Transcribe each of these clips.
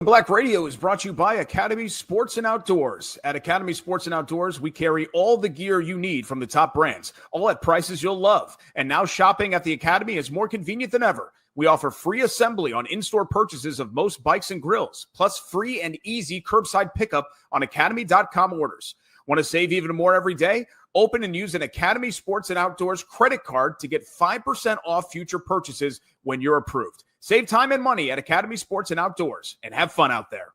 Black Radio is brought to you by Academy Sports and Outdoors. At Academy Sports and Outdoors, we carry all the gear you need from the top brands, all at prices you'll love. And now shopping at the Academy is more convenient than ever. We offer free assembly on in-store purchases of most bikes and grills, plus free and easy curbside pickup on academy.com orders. Want to save even more every day? Open and use an Academy Sports and Outdoors credit card to get 5% off future purchases when you're approved. Save time and money at Academy Sports and Outdoors, and have fun out there.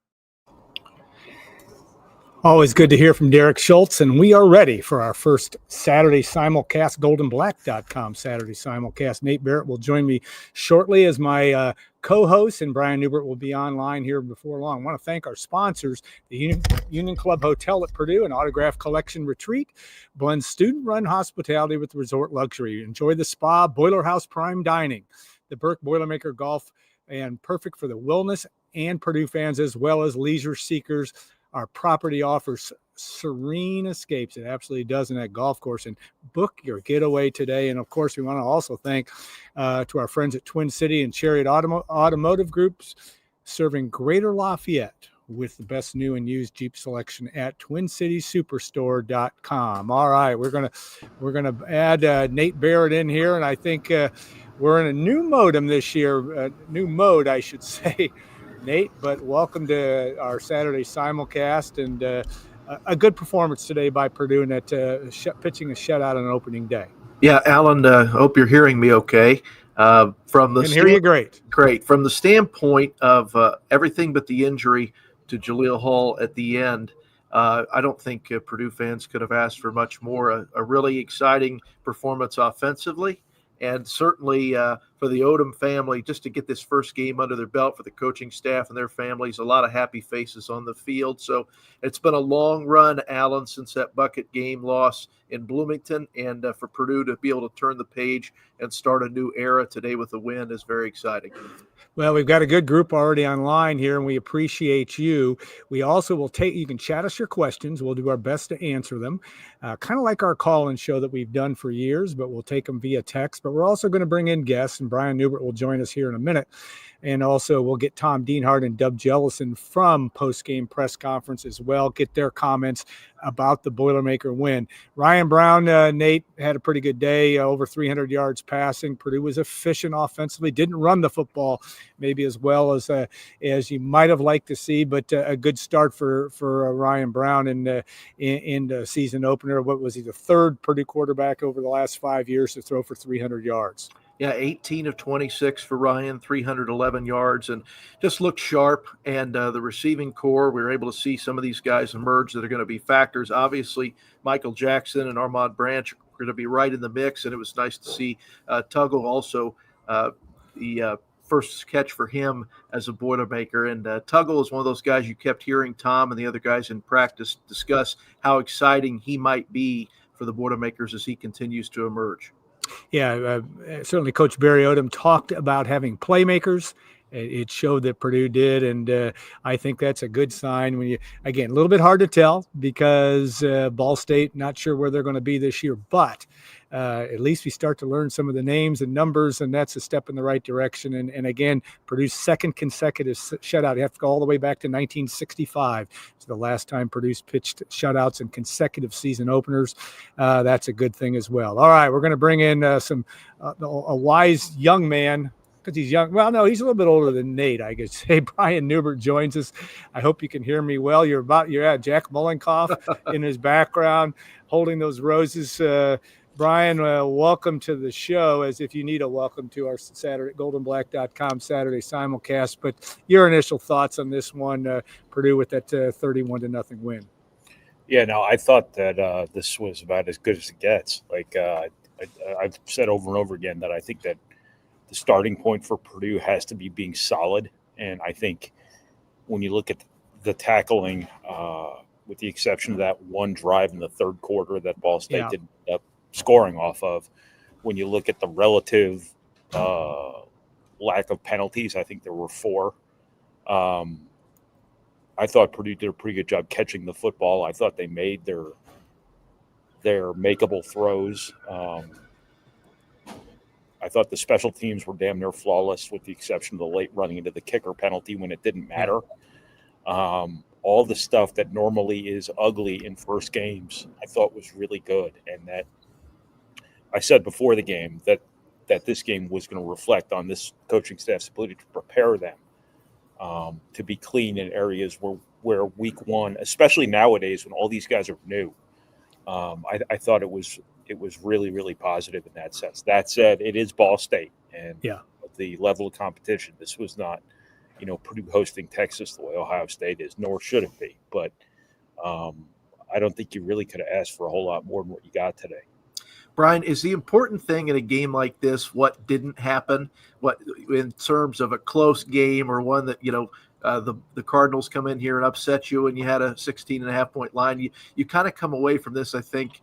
Always good to hear from Derek Schultz, and we are ready for our first Saturday Simulcast, goldenblack.com Saturday Simulcast. Nate Barrett will join me shortly as my co-host, and Brian Neubert will be online here before long. I want to thank our sponsors, the Union Club Hotel at Purdue, an autograph collection retreat, blends student-run hospitality with resort luxury. Enjoy the spa, Boiler House Prime Dining, the Burke Boilermaker Golf, and perfect for the wellness and Purdue fans as well as leisure seekers. Our property offers serene escapes. It absolutely does in that golf course. And book your getaway today. And, of course, we want to also thank to our friends at Twin City and Chariot Automotive Groups, serving Greater Lafayette with the best new and used Jeep selection at TwinCitySuperstore.com. All right, we're gonna add Nate Barrett in here, and I think we're in a new modem this year, new mode, I should say, Nate. But welcome to our Saturday simulcast, and a good performance today by Purdue in that pitching a shutout on opening day. Yeah, Alan, hope you're hearing me okay. From the can hear you great. Great. From the standpoint of everything but the injury to Jaleel Hall at the end, I don't think Purdue fans could have asked for much more. A really exciting performance offensively, and certainly for the Odom family, just to get this first game under their belt, for the coaching staff and their families, a lot of happy faces on the field. So it's been a long run, Alan, since that bucket game loss in Bloomington, and for Purdue to be able to turn the page and start a new era today with a win is very exciting. Well, we've got a good group already online here, and we appreciate you. We also will you can chat us your questions. We'll do our best to answer them, kind of like our call-in show that we've done for years, but we'll take them via text. But we're also going to bring in guests, and Brian Neubert will join us here in a minute. And also we'll get Tom Dienhart and Dub Jellison from post-game press conference as well, get their comments about the Boilermaker win. Ryan Brown, Nate, had a pretty good day, over 300 yards passing. Purdue was efficient offensively, didn't run the football maybe as well as you might have liked to see, but a good start for Ryan Brown in the season opener. What was he, the third Purdue quarterback over the last 5 years to throw for 300 yards? Yeah, 18 of 26 for Ryan, 311 yards, and just looked sharp. And the receiving core, we were able to see some of these guys emerge that are going to be factors. Obviously, Michael Jackson and Armand Branch are going to be right in the mix, and it was nice to see Tuggle also the first catch for him as a Boilermaker. And Tuggle is one of those guys you kept hearing Tom and the other guys in practice discuss how exciting he might be for the Boilermakers as he continues to emerge. Yeah, certainly Coach Barry Odom talked about having playmakers. It showed that Purdue did, and I think that's a good sign. When again, a little bit hard to tell because Ball State, not sure where they're going to be this year, but at least we start to learn some of the names and numbers, and that's a step in the right direction. And again, Purdue's second consecutive shutout. You have to go all the way back to 1965. It's the last time Purdue's pitched shutouts in consecutive season openers. That's a good thing as well. All right, we're going to bring in a wise young man. Because he's young. Well, no, he's a little bit older than Nate, I could say. Brian Neubert joins us. I hope you can hear me well. You're at Jack Mullenkoff in his background, holding those roses. Brian, welcome to the show, as if you need a welcome to our Saturday goldenblack.com Saturday simulcast. But your initial thoughts on this one, Purdue with that 31-0 win. Yeah, no, I thought that this was about as good as it gets. Like I've said over and over again that I think that the starting point for Purdue has to be being solid. And I think when you look at the tackling, with the exception of that one drive in the third quarter that Ball State did end up scoring off of, when you look at the relative lack of penalties, I think there were 4. I thought Purdue did a pretty good job catching the football. I thought they made their makeable throws. I thought the special teams were damn near flawless, with the exception of the late running into the kicker penalty when it didn't matter. All the stuff that normally is ugly in first games, I thought was really good. And that I said before the game that this game was going to reflect on this coaching staff's ability to prepare them to be clean in areas where week one, especially nowadays when all these guys are new, I thought it was really, really positive in that sense. That said, it is Ball State, and the level of competition. This was not, Purdue hosting Texas the way Ohio State is, nor should it be. But I don't think you really could have asked for a whole lot more than what you got today. Brian, is the important thing in a game like this what didn't happen? What in terms of a close game or one that the Cardinals come in here and upset you and you had a 16.5-point line? You kind of come away from this. I think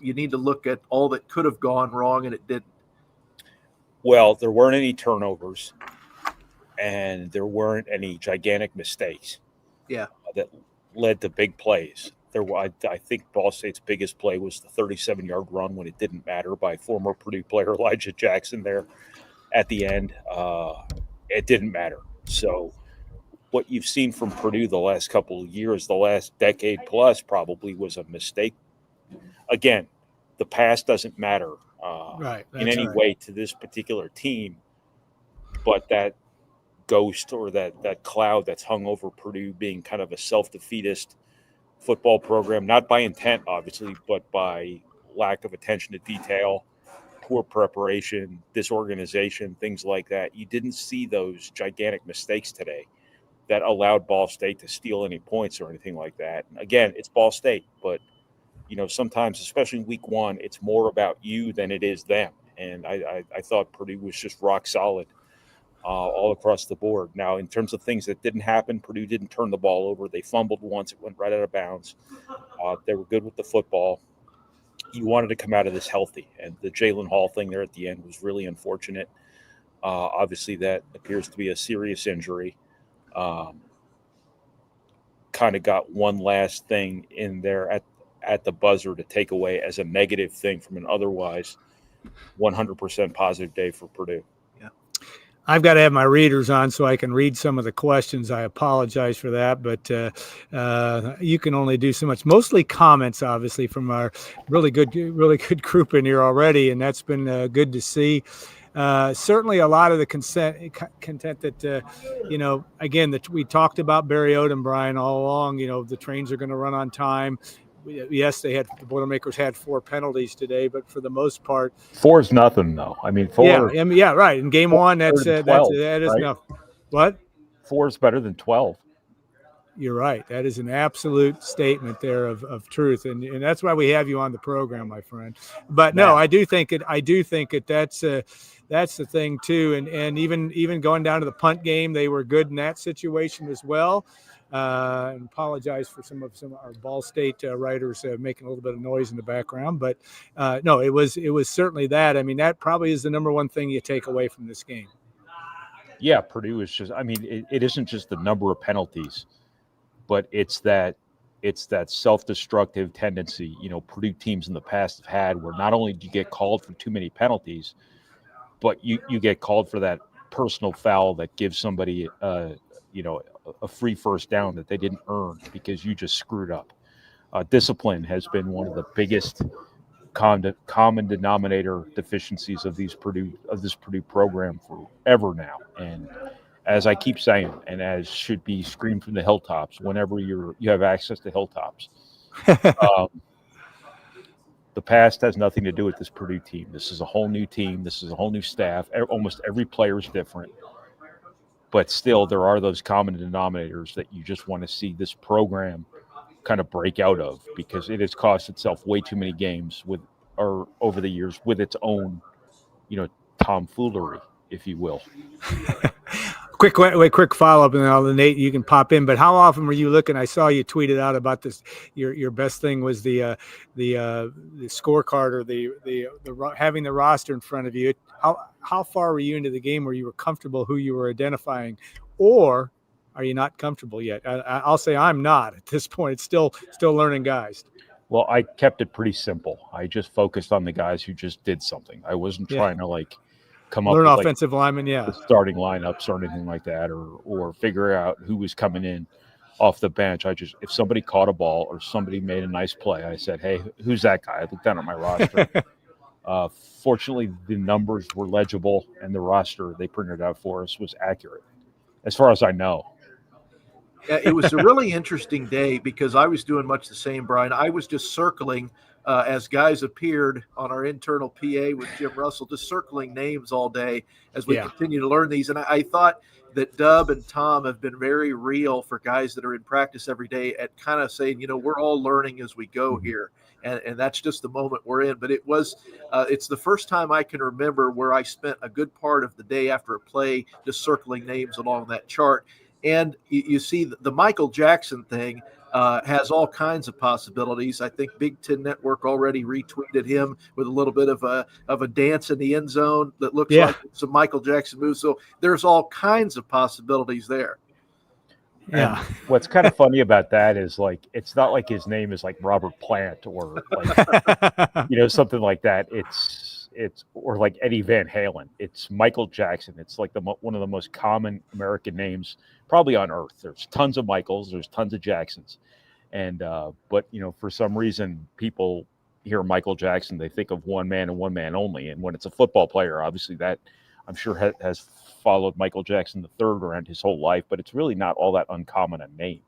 you need to look at all that could have gone wrong and it didn't. Well, there weren't any turnovers, and there weren't any gigantic mistakes. That led to big plays. I think Ball State's biggest play was the 37-yard run when it didn't matter by former Purdue player Elijah Jackson there at the end. It didn't matter. So what you've seen from Purdue the last couple of years, the last decade plus, probably was a mistake. Again, the past doesn't matter in any way to this particular team, but that ghost or that cloud that's hung over Purdue being kind of a self-defeatist football program, not by intent, obviously, but by lack of attention to detail, poor preparation, disorganization, things like that. You didn't see those gigantic mistakes today that allowed Ball State to steal any points or anything like that. And again, it's Ball State, but sometimes, especially in week one, it's more about you than it is them. And I thought Purdue was just rock solid all across the board. Now, in terms of things that didn't happen, Purdue didn't turn the ball over. They fumbled once. It went right out of bounds. They were good with the football. You wanted to come out of this healthy. And the Jalen Hall thing there at the end was really unfortunate. Obviously, that appears to be a serious injury. Kind of got one last thing in there at the buzzer to take away as a negative thing from an otherwise 100% positive day for Purdue. I've got to have my readers on so I can read some of the questions. I apologize for that, but you can only do so much. Mostly comments, obviously, from our really good group in here already, and that's been good to see. Certainly a lot of the content that, again, that we talked about Barry Odom, Brian, all along. The trains are going to run on time. Yes, the Boilermakers had 4 penalties today, but for the most part, 4 is nothing, though. I mean, 4. Yeah, right. In game one, that is right? nothing. What? 4 is better than 12. You're right. That is an absolute statement there of truth, and that's why we have you on the program, my friend. But no, I do think that's the thing too, and even going down to the punt game, they were good in that situation as well. And apologize for some of our Ball State writers making a little bit of noise in the background, but no, it was certainly that. I mean, that probably is the number one thing you take away from this game. Yeah, Purdue is just. I mean, it isn't just the number of penalties, but it's that self-destructive tendency. Purdue teams in the past have had where not only do you get called for too many penalties, but you get called for that personal foul that gives somebody a free first down that they didn't earn because you just screwed up. Discipline has been one of the biggest common denominator deficiencies of this Purdue program forever now. And as I keep saying, and as should be screamed from the hilltops whenever you have access to hilltops, the past has nothing to do with this Purdue team. This is a whole new team. This is a whole new staff. Almost every player is different. But still, there are those common denominators that you just want to see this program kind of break out of, because it has cost itself way too many games over the years with its own, tomfoolery, if you will. Quick follow-up, and then Nate, you can pop in. But how often were you looking? I saw you tweeted out about this. Your best thing was the scorecard or the having the roster in front of you. How far were you into the game where you were comfortable who you were identifying, or are you not comfortable yet? I'll say I'm not at this point. It's still learning guys. Well, I kept it pretty simple. I just focused on the guys who just did something. I wasn't trying to come up with offensive linemen, the starting lineups or anything like that, or figure out who was coming in. off the bench. If somebody caught a ball or somebody made a nice play, I said, hey, who's that guy? I looked down at my roster. Fortunately, the numbers were legible, and the roster they printed out for us was accurate, as far as I know. Yeah, it was a really interesting day because I was doing much the same, Brian. I was just circling as guys appeared on our internal PA with Jim Russell, just circling names all day as we continue to learn these. And I thought that Dub and Tom have been very real for guys that are in practice every day at kind of saying, we're all learning as we go here. And that's just the moment we're in. But it's the first time I can remember where I spent a good part of the day after a play just circling names along that chart. And you see the Michael Jackson thing has all kinds of possibilities. I think Big Ten Network already retweeted him with a little bit of a dance in the end zone that looks like some Michael Jackson moves. So there's all kinds of possibilities there. Yeah. And what's kind of funny about that is it's not like his name is like Robert Plant or something like that. It's or like Eddie Van Halen. It's Michael Jackson. It's like one of the most common American names probably on earth. There's tons of Michaels. There's tons of Jacksons. And but for some reason people hear Michael Jackson, they think of one man and one man only. And when it's a football player, obviously that I'm sure has followed Michael Jackson III around his whole life, but it's really not all that uncommon a name.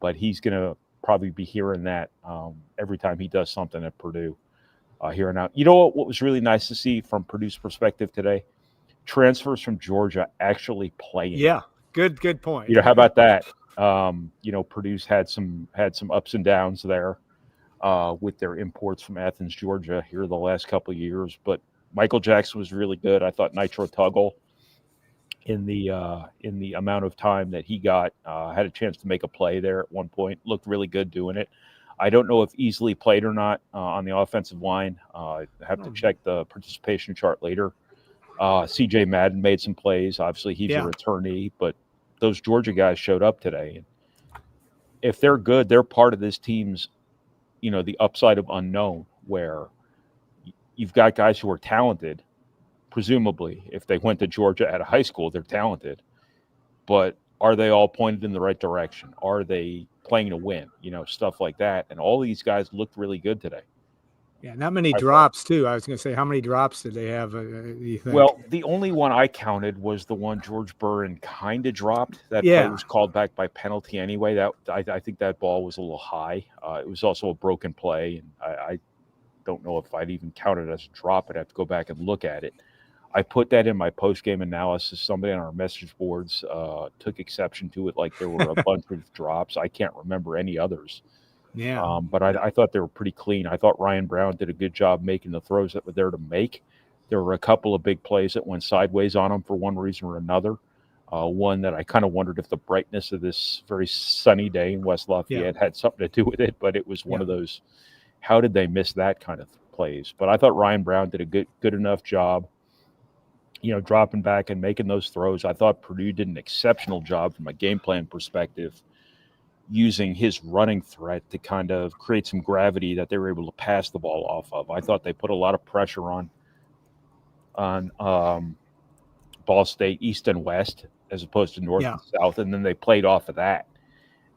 But he's going to probably be hearing that every time he does something at Purdue. Here and out. What was really nice to see from Purdue's perspective today? Transfers from Georgia actually playing. Yeah, good point. How about that? Purdue's had some ups and downs there with their imports from Athens, Georgia here the last couple of years. But Michael Jackson was really good. I thought Nitro Tuggle in the amount of time that he got had a chance to make a play there at one point. Looked really good doing it. I don't know if Easley played or not on the offensive line. I have to check the participation chart later. CJ Madden made some plays. Obviously, he's a returnee, but those Georgia guys showed up today. If they're good, they're part of this team's, the upside of unknown, where you've got guys who are talented. Presumably, if they went to Georgia at a high school, they're talented. But are they all pointed in the right direction? Are they playing to win? Stuff like that. And all these guys looked really good today. Yeah, not many drops, too. I was going to say, how many drops did they have, you think? Well, the only one I counted was the one George Burren kind of dropped. That play was called back by penalty anyway. I think that ball was a little high. It was also a broken play, and I don't know if I'd even count it as a drop. I'd have to go back and look at it. I put that in my post-game analysis. Somebody on our message boards took exception to it, like there were a bunch of drops. I can't remember any others. Yeah. But I thought they were pretty clean. I thought Ryan Brown did a good job making the throws that were there to make. There were a couple of big plays that went sideways on him for one reason or another. One that I kind of wondered if the brightness of this very sunny day in West Lafayette had something to do with it, but it was one of those, how did they miss that kind of plays? But I thought Ryan Brown did a good enough job, dropping back and making those throws. I thought Purdue did an exceptional job from a game plan perspective, using his running threat to kind of create some gravity that they were able to pass the ball off of. I thought they put a lot of pressure on Ball State east and west as opposed to north and south, and then they played off of that.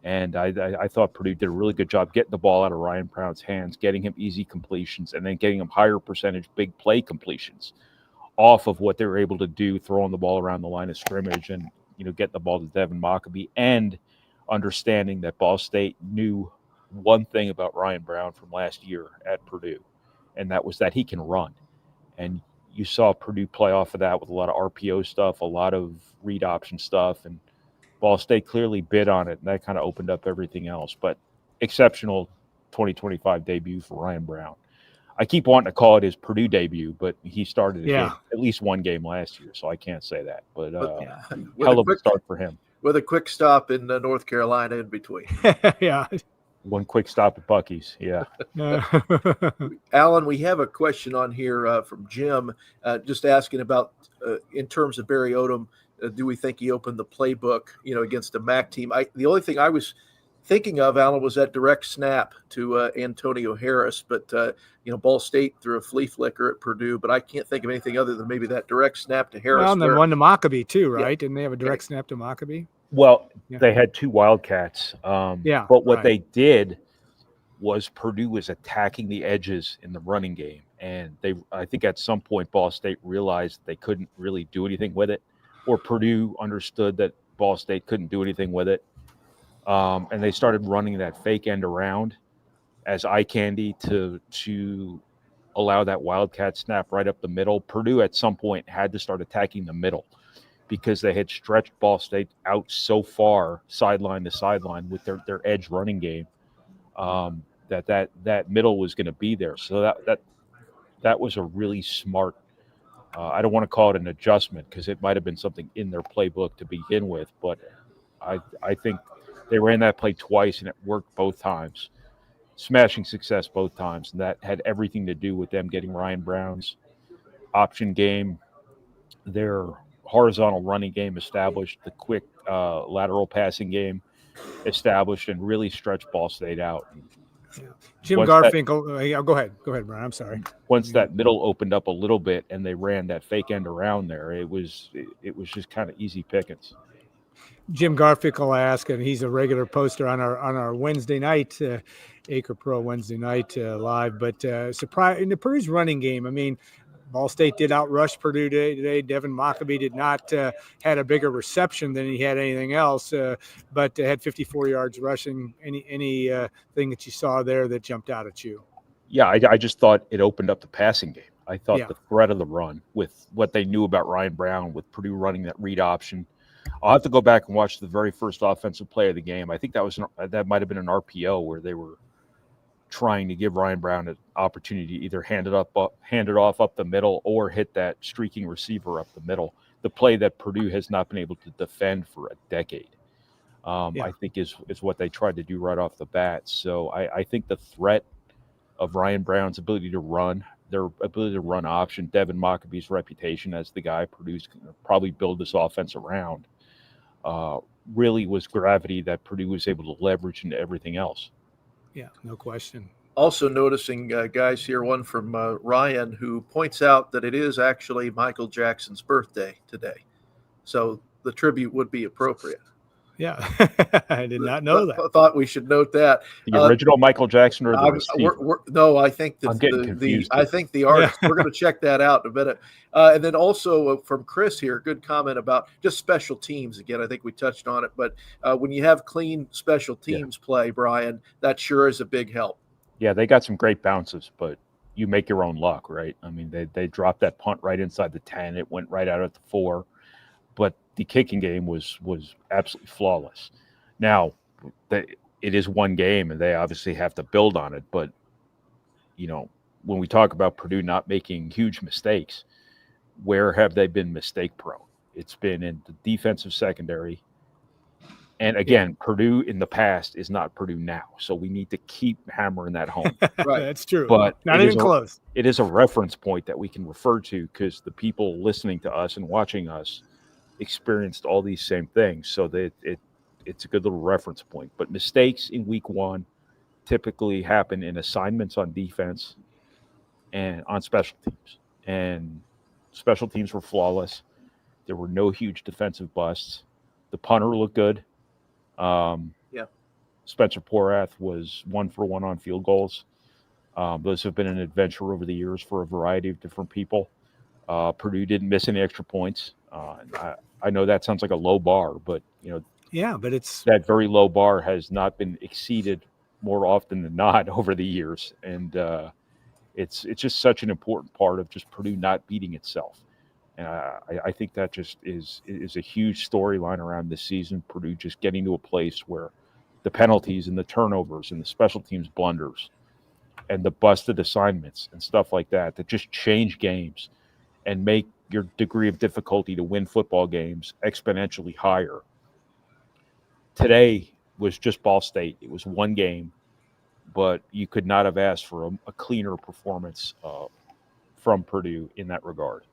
And I thought Purdue did a really good job getting the ball out of Ryan Brown's hands, getting him easy completions, and then getting him higher percentage big play completions off of what they were able to do, throwing the ball around the line of scrimmage and, getting the ball to Devin Mockabee, and understanding that Ball State knew one thing about Ryan Brown from last year at Purdue, and that was that he can run. And you saw Purdue play off of that with a lot of RPO stuff, a lot of read option stuff, and Ball State clearly bid on it, and that kind of opened up everything else. But exceptional 2025 debut for Ryan Brown. I keep wanting to call it his Purdue debut, but he started at least one game last year, so I can't say that. But hell of a start for him. With a quick stop in North Carolina in between. One quick stop at Buc-ee's, Alan, we have a question on here from Jim, just asking about, in terms of Barry Odom, do we think he opened the playbook, against a MAC team? The only thing I was thinking of, Alan, was that direct snap to Antonio Harris, but Ball State threw a flea flicker at Purdue, but I can't think of anything other than maybe that direct snap to Harris. Well, and then one to Mockabee too, right? Didn't they have a direct snap to Mockabee? Well, Yeah. they had 2 Wildcats. Yeah, But what right. they did was Purdue was attacking the edges in the running game. And I think at some point, Ball State realized they couldn't really do anything with it, or Purdue understood that Ball State couldn't do anything with it. And they started running that fake end around as eye candy to allow that Wildcat snap right up the middle. Purdue at some point had to start attacking the middle because they had stretched Ball State out so far sideline to sideline with their edge running game, that middle was going to be there. So that was a really smart. I don't want to call it an adjustment because it might have been something in their playbook to begin with, but I think they ran that play twice and it worked both times. Smashing success both times, and that had everything to do with them getting Ryan Brown's option game, their horizontal running game established, the quick lateral passing game established, and really stretched Ball State out. Jim Garfinkel. Go ahead, Brian. I'm sorry. Once that middle opened up a little bit and they ran that fake end around there, it was just kind of easy pickings. Jim Garfinkel asked, and he's a regular poster on our Wednesday night, Acre Pro Wednesday night live. But surprise in the Purdue's running game. I mean, Ball State did outrush Purdue today. Devin Mockabee did not had a bigger reception than he had anything else, but had 54 yards rushing. Any thing that you saw there that jumped out at you? Yeah, I just thought it opened up the passing game. I thought the threat of the run with what they knew about Ryan Brown, with Purdue running that read option. I'll have to go back and watch the very first offensive play of the game. I think that might have been an RPO where they were trying to give Ryan Brown an opportunity to either hand it off up the middle or hit that streaking receiver up the middle. The play that Purdue has not been able to defend for a decade, I think is what they tried to do right off the bat. So I think the threat of Ryan Brown's ability to run, their ability to run option, Devin Mockabee's reputation as the guy Purdue's going to probably build this offense around, really was gravity that Purdue was able to leverage into everything else. Yeah, no question. Also noticing, guys, here, one from Ryan, who points out that it is actually Michael Jackson's birthday today. So the tribute would be appropriate. Yeah, I did not know that. I thought we should note that. The original Michael Jackson or the receiver? No, I think I'm getting confused. I think the artist. We're going to check that out in a minute. And then also from Chris here, good comment about just special teams. Again, I think we touched on it. But when you have clean special teams play, Brian, that sure is a big help. Yeah, they got some great bounces, but you make your own luck, right? I mean, they dropped that punt right inside the 10. It went right out at the 4. But the kicking game was absolutely flawless. Now, it is one game, and they obviously have to build on it. But, when we talk about Purdue not making huge mistakes, where have they been mistake prone? It's been in the defensive secondary. And again, Purdue in the past is not Purdue now. So we need to keep hammering that home. Right. That's true. But not even close. It is a reference point that we can refer to because the people listening to us and watching us experienced all these same things. So that it's a good little reference point. But mistakes in week 1 typically happen in assignments on defense and on special teams. And special teams were flawless. There were no huge defensive busts. The punter looked good. Spencer Porath was 1 for 1 on field goals. Those have been an adventure over the years for a variety of different people. Purdue didn't miss any extra points. I know that sounds like a low bar, but but it's that very low bar has not been exceeded more often than not over the years, and it's just such an important part of just Purdue not beating itself. And I think that just is a huge storyline around this season. Purdue just getting to a place where the penalties and the turnovers and the special teams blunders and the busted assignments and stuff like that just change games and make your degree of difficulty to win football games exponentially higher. Today was just Ball State. It was one game, but you could not have asked for a cleaner performance from Purdue in that regard.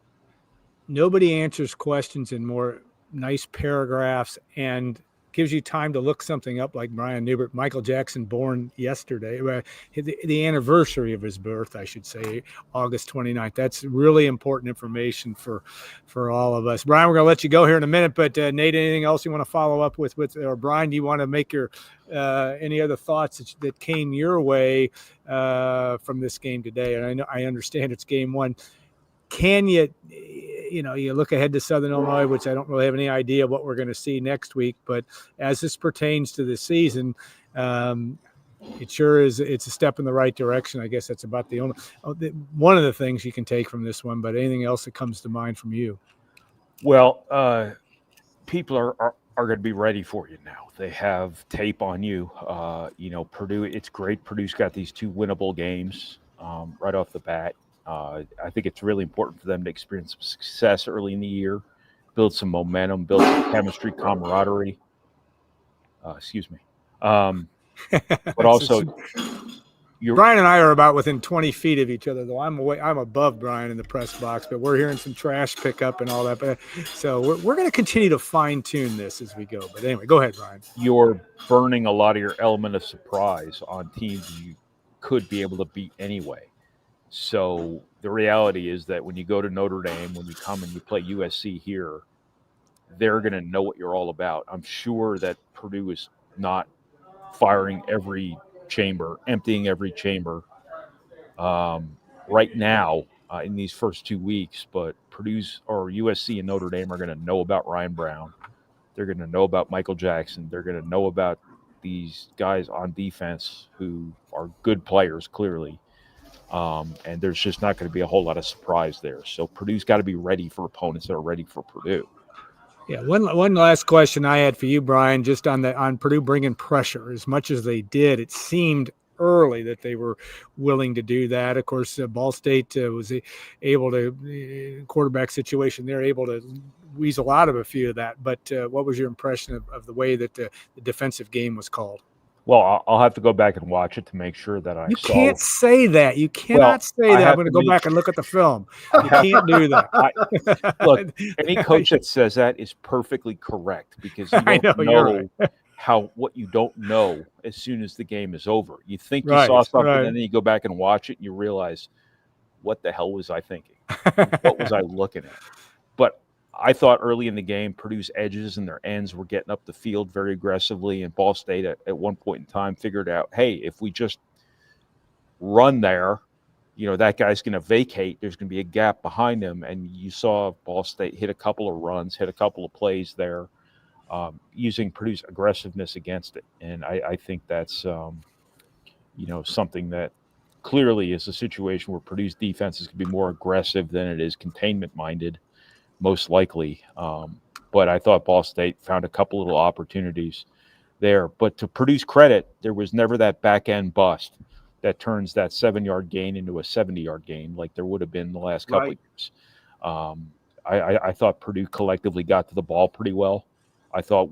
Nobody answers questions in more nice paragraphs and gives you time to look something up, like Brian Neubert, Michael Jackson, born yesterday, the anniversary of his birth, I should say, August 29th. That's really important information for all of us. Brian, we're going to let you go here in a minute, but Nate, anything else you want to follow up with, or Brian, do you want to make your any other thoughts that came your way from this game today? And I understand it's game one. Can you look ahead to Southern Illinois, which I don't really have any idea what we're going to see next week, but as this pertains to the season, it sure is. It's a step in the right direction. I guess that's about one of the things you can take from this one, but anything else that comes to mind from you? Well, people are going to be ready for you now. They have tape on you. Purdue, it's great. Purdue's got these 2 winnable games right off the bat. I think it's really important for them to experience some success early in the year, build some momentum, build some chemistry, camaraderie. But also, Brian and I are about within 20 feet of each other, though. I'm above Brian in the press box, but we're hearing some trash pickup and all that. But so we're going to continue to fine tune this as we go. But anyway, go ahead, Brian. You're burning a lot of your element of surprise on teams you could be able to beat anyway. So the reality is that when you go to Notre Dame, when you come and you play USC here, they're going to know what you're all about. I'm sure that Purdue is not firing every chamber, emptying every chamber right now in these first 2 weeks, but USC and Notre Dame are going to know about Ryan Brown. They're going to know about Michael Jackson. They're going to know about these guys on defense who are good players, clearly. And there's just not going to be a whole lot of surprise there. So Purdue's got to be ready for opponents that are ready for Purdue. Yeah, one last question I had for you, Brian, just on Purdue bringing pressure. As much as they did, it seemed early that they were willing to do that. Of course, Ball State was able to, quarterback situation, they're able to weasel out of a few of that. But what was your impression of the way that the defensive game was called? Well, I'll have to go back and watch it to make sure that I saw. You can't say that. You cannot say that. I'm going to go back and look at the film. You can't do that. Look, any coach that says that is perfectly correct, because you don't know what you don't know as soon as the game is over. You think you saw something, and then you go back and watch it, and you realize, what the hell was I thinking? What was I looking at? But I thought early in the game, Purdue's edges and their ends were getting up the field very aggressively, and Ball State at one point in time figured out, hey, if we just run there, that guy's going to vacate. There's going to be a gap behind him, and you saw Ball State hit a couple of runs, hit a couple of plays there, using Purdue's aggressiveness against it. And I think that's, something that clearly is a situation where Purdue's defense is going to be more aggressive than it is containment-minded, most likely. But I thought Ball State found a couple little opportunities there. But to Purdue's credit, there was never that back-end bust that turns that 7-yard gain into a 70-yard gain like there would have been the last couple of years. I thought Purdue collectively got to the ball pretty well. I thought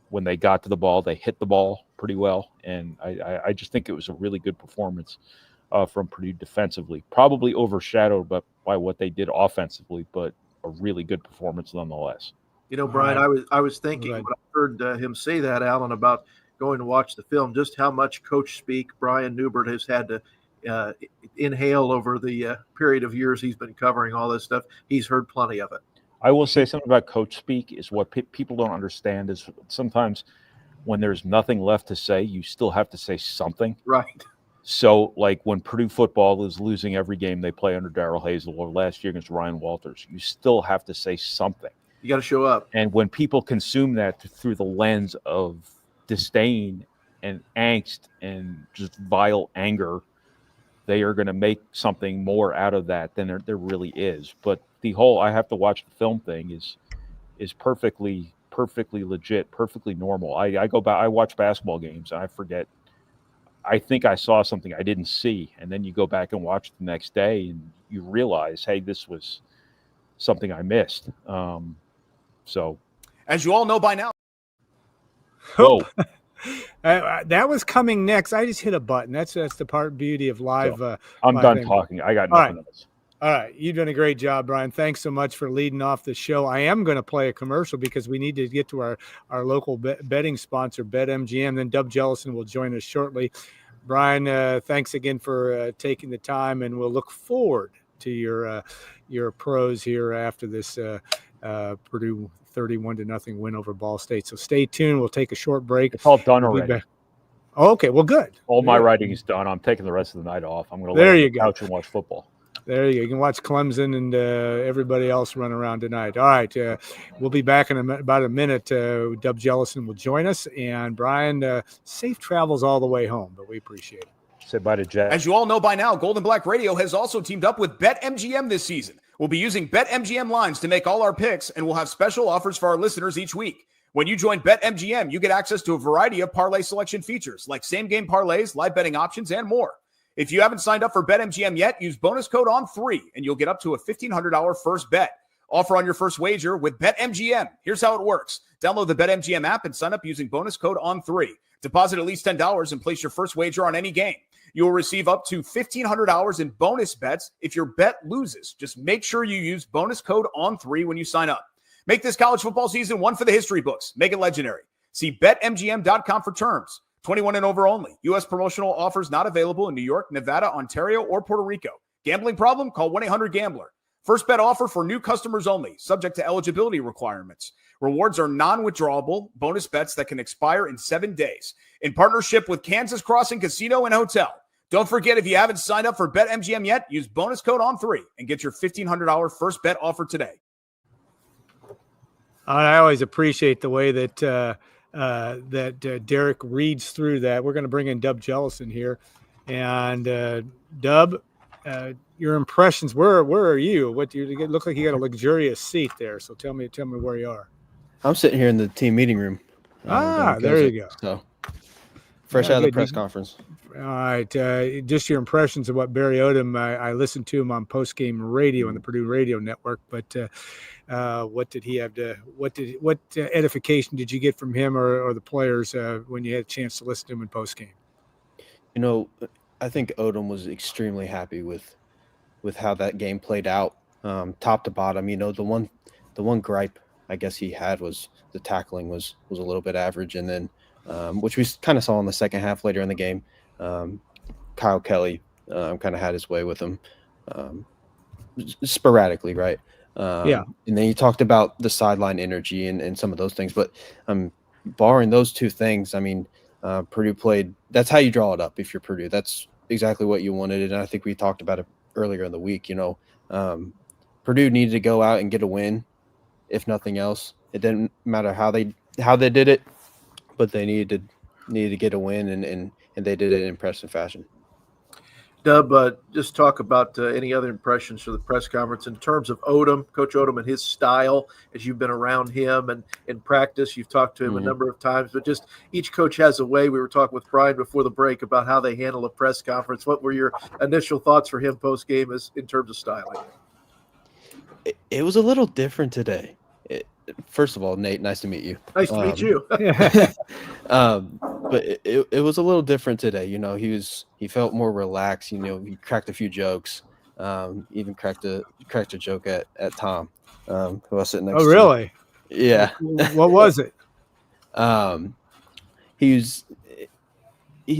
when they got to the ball, they hit the ball pretty well. And I just think it was a really good performance from Purdue defensively. Probably overshadowed by what they did offensively, but a really good performance nonetheless. Brian, I was thinking when I heard him say that, Alan, about going to watch the film, just how much coach speak Brian Neubert has had to inhale over the period of years he's been covering all this stuff. He's heard plenty of it. I will say something about coach speak is what people don't understand is sometimes when there's nothing left to say, you still have to say something. Right. So, like when Purdue football is losing every game they play under Darrell Hazel, or last year against Ryan Walters, you still have to say something. You got to show up. And when people consume that through the lens of disdain and angst and just vile anger, they are going to make something more out of that than there really is. But the whole I have to watch the film thing is perfectly legit, perfectly normal. I go back, I watch basketball games, and I forget. I think I saw something I didn't see, and then you go back and watch it the next day, and you realize, hey, this was something I missed. So, as you all know by now, whoa, that was coming next. I just hit a button. That's the beauty of live. I'm live done thing. talking. I got nothing else. All right. You've done a great job, Brian. Thanks so much for leading off the show. I am going to play a commercial because we need to get to our local betting sponsor, BetMGM. Then Dub Jellison will join us shortly. Brian, thanks again for taking the time, and we'll look forward to your pros here after this Purdue 31-0 win over Ball State. So stay tuned. We'll take a short break. It's all done already. Okay, well, good. All my writing is done. I'm taking the rest of the night off. I'm going to lay on the couch and watch football. There you go. You can watch Clemson and everybody else run around tonight. All right. We'll be back in about a minute. Dub Jellison will join us. And, Brian, safe travels all the way home, but we appreciate it. Say bye to Jack. As you all know by now, Golden Black Radio has also teamed up with BetMGM this season. We'll be using BetMGM lines to make all our picks, and we'll have special offers for our listeners each week. When you join BetMGM, you get access to a variety of parlay selection features like same-game parlays, live betting options, and more. If you haven't signed up for BetMGM yet, use bonus code ON3, and you'll get up to a $1,500 first bet. Offer on your first wager with BetMGM. Here's how it works. Download the BetMGM app and sign up using bonus code ON3. Deposit at least $10 and place your first wager on any game. You will receive up to $1,500 in bonus bets if your bet loses. Just make sure you use bonus code ON3 when you sign up. Make this college football season one for the history books. Make it legendary. See BetMGM.com for terms. 21 and over only. U.S. promotional offers not available in New York, Nevada, Ontario, or Puerto Rico. Gambling problem? Call 1-800-GAMBLER. First bet offer for new customers only, subject to eligibility requirements. Rewards are non-withdrawable bonus bets that can expire in 7 days. In partnership with Kansas Crossing Casino and Hotel. Don't forget, if you haven't signed up for BetMGM yet, use bonus code ON3 and get your $1,500 first bet offer today. I always appreciate the way that Derek reads through that. We're going to bring in Dub Jellison here. And Dub, your impressions, where are you? What do you look like? You got a luxurious seat there. So tell me where you are. I'm sitting here in the team meeting room. There you go. So fresh out of the press conference. All right. Just your impressions of what Barry Odom, I listened to him on postgame radio on the Purdue Radio Network, but what did he have to, what edification did you get from him or the players when you had a chance to listen to him in postgame? You know, I think Odom was extremely happy with how that game played out, top to bottom. You know, the one gripe I guess he had was the tackling was a little bit average, and then which we kind of saw in the second half later in the game. Kyle Kelly kind of had his way with him sporadically, right? And then you talked about the sideline energy and some of those things, but barring those two things, I mean, Purdue played. That's how you draw it up if you're Purdue. That's exactly what you wanted, and I think we talked about it earlier in the week. You know, Purdue needed to go out and get a win, if nothing else. It didn't matter how they did it, but they needed to get a win, and they did it in impressive fashion. Dub, just talk about any other impressions for the press conference in terms of Odom, Coach Odom, and his style as you've been around him and in practice. You've talked to him a number of times, but just each coach has a way. We were talking with Brian before the break about how they handle a press conference. What were your initial thoughts for him post-game in terms of styling? It was a little different today. First of all, Nate, nice to meet you. Nice to meet you. But it was a little different today. You know, he felt more relaxed. You know, he cracked a few jokes. Even cracked a joke at Tom, who I was sitting next to. Oh, really? Yeah. What was it? He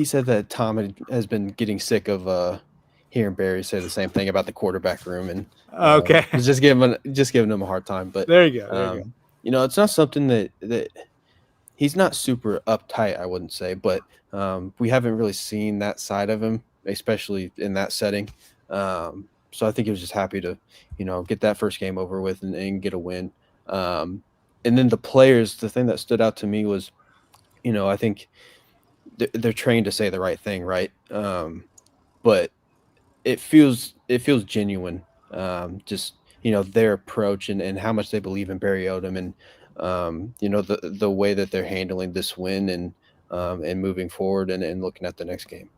said that Tom has been getting sick of hearing Barry say the same thing about the quarterback room, and okay, just giving him a hard time. But there you go. You know, it's not something that he's not super uptight, I wouldn't say, but we haven't really seen that side of him, especially in that setting. So I think he was just happy to, you know, get that first game over with and get a win. And then the players, the thing that stood out to me was, you know, I think they're trained to say the right thing, right? But it feels genuine. Just, you know, their approach and how much they believe in Barry Odom and, you know, the way that they're handling this win and moving forward and looking at the next game.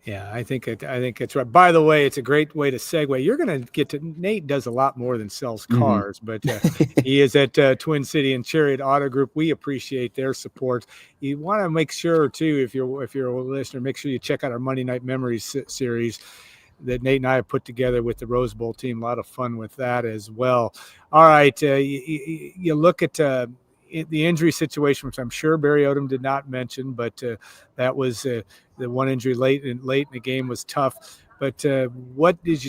Yeah, I think it's right. By the way, it's a great way to segue. You're going to get to Nate does a lot more than sells cars, but he is at Twin City and Chariot Auto Group. We appreciate their support. You want to make sure too, if you're a listener, make sure you check out our Monday Night Memories series. that Nate and I have put together with the Rose Bowl team. A lot of fun with that as well. All right, you look at the injury situation, which I'm sure Barry Odom did not mention, but that was the one injury late in the game was tough. But what did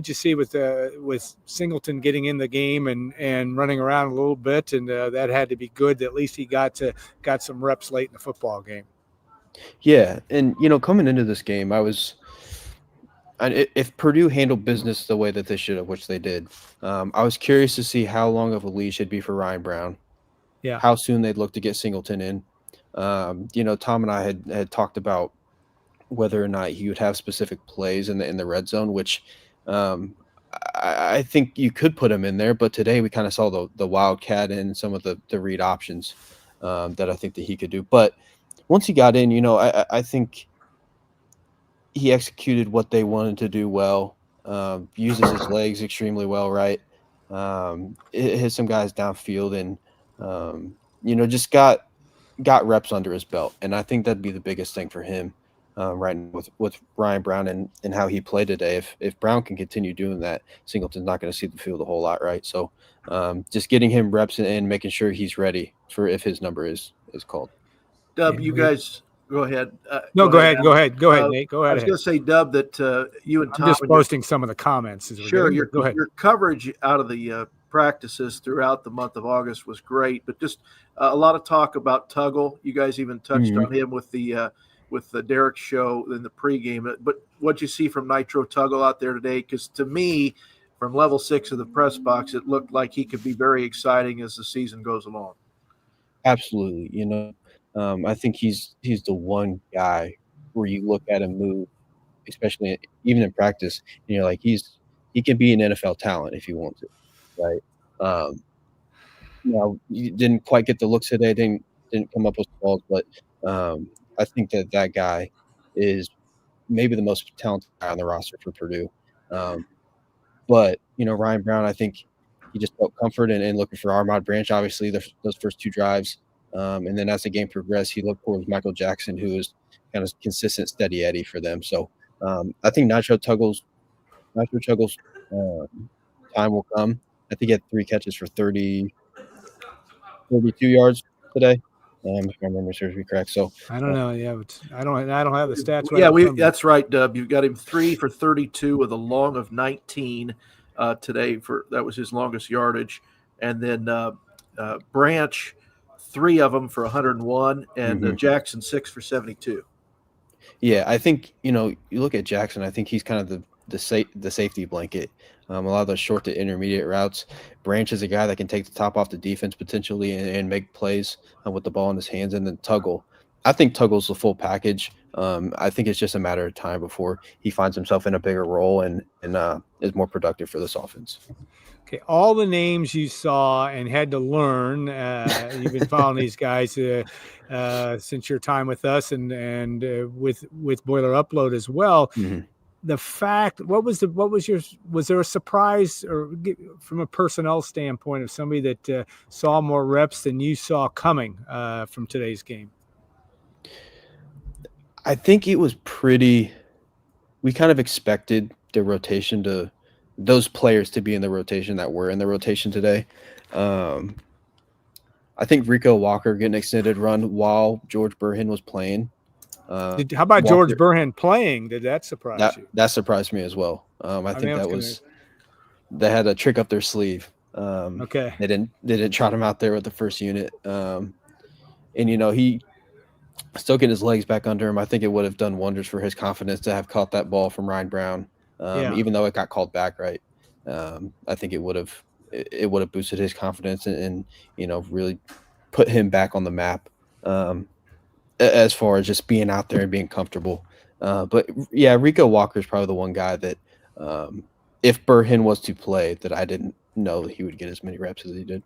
you see with Singleton getting in the game and running around a little bit, and that had to be good. At least he got some reps late in the football game. Yeah, and coming into this game, if Purdue handled business the way that they should have, which they did, I was curious to see how long of a leash it'd be for Ryan Brown. Yeah, how soon they'd look to get Singleton in. Tom and I had talked about whether or not he would have specific plays in the red zone, which I think you could put him in there. But today we kind of saw the wildcat and some of the read options that I think that he could do. But once he got in, I think he executed what they wanted to do well. Uses his legs extremely well, right? It hit some guys downfield and just got reps under his belt. And I think that'd be the biggest thing for him. Right now with Ryan Brown and how he played today. If Brown can continue doing that, Singleton's not going to see the field a whole lot, right? So just getting him reps and making sure he's ready for if his number is called. Dub, you guys go ahead. Go ahead, Nate. Go ahead. I was going to say, Dub, that you and Tom. I'm just posting some of the comments. Sure, go ahead. Your coverage out of the practices throughout the month of August was great, but just a lot of talk about Tuggle. You guys even touched on him with the Derek show in the pregame. But what'd you see from Nitro Tuggle out there today? Because to me, from level 6 of the press box, it looked like he could be very exciting as the season goes along. Absolutely. I think he's the one guy where you look at him move, especially even in practice, like he can be an NFL talent if he wants it, right? You didn't quite get the looks today, didn't come up with balls, but I think that guy is maybe the most talented guy on the roster for Purdue. But Ryan Brown, I think he just felt comfort and looking for Armand Branch, obviously, those first two drives. And then as the game progressed, he looked towards Michael Jackson, who was kind of consistent, steady Eddie for them. So I think Nitro Tuggle's time will come. I think he had 3 catches for 32 yards today. If my memory serves me correct. So I don't know. Yeah, but I don't have the stats. That's right, Dub. You got him 3 for 32 with a long of 19 today. That was his longest yardage, and then Branch, 3 of them for 101, and Jackson 6 for 72. Yeah, I think you look at Jackson. I think he's kind of the safety blanket. A lot of those short to intermediate routes. Branch is a guy that can take the top off the defense potentially and make plays with the ball in his hands. And then Tuggle. I think Tuggle's the full package. I think it's just a matter of time before he finds himself in a bigger role and is more productive for this offense. Okay, all the names you saw and had to learn. You've been following these guys since your time with us and with Boiler Upload as well. Mm-hmm. The fact, was there a surprise or from a personnel standpoint of somebody that saw more reps than you saw coming from today's game? I think it was we kind of expected the rotation to those players to be in the rotation that were in the rotation today. I think Rico Walker getting extended run while George Burhan was playing. How about Walker, George Burhan playing? Did that surprise you? That surprised me as well. I think they had a trick up their sleeve. Okay. They didn't trot him out there with the first unit. And he still getting his legs back under him. I think it would have done wonders for his confidence to have caught that ball from Ryan Brown. Even though it got called back, right? I think it would have boosted his confidence and really put him back on the map. As far as just being out there and being comfortable. But yeah, Rico Walker is probably the one guy that if Burhan was to play, that I didn't know that he would get as many reps as he did.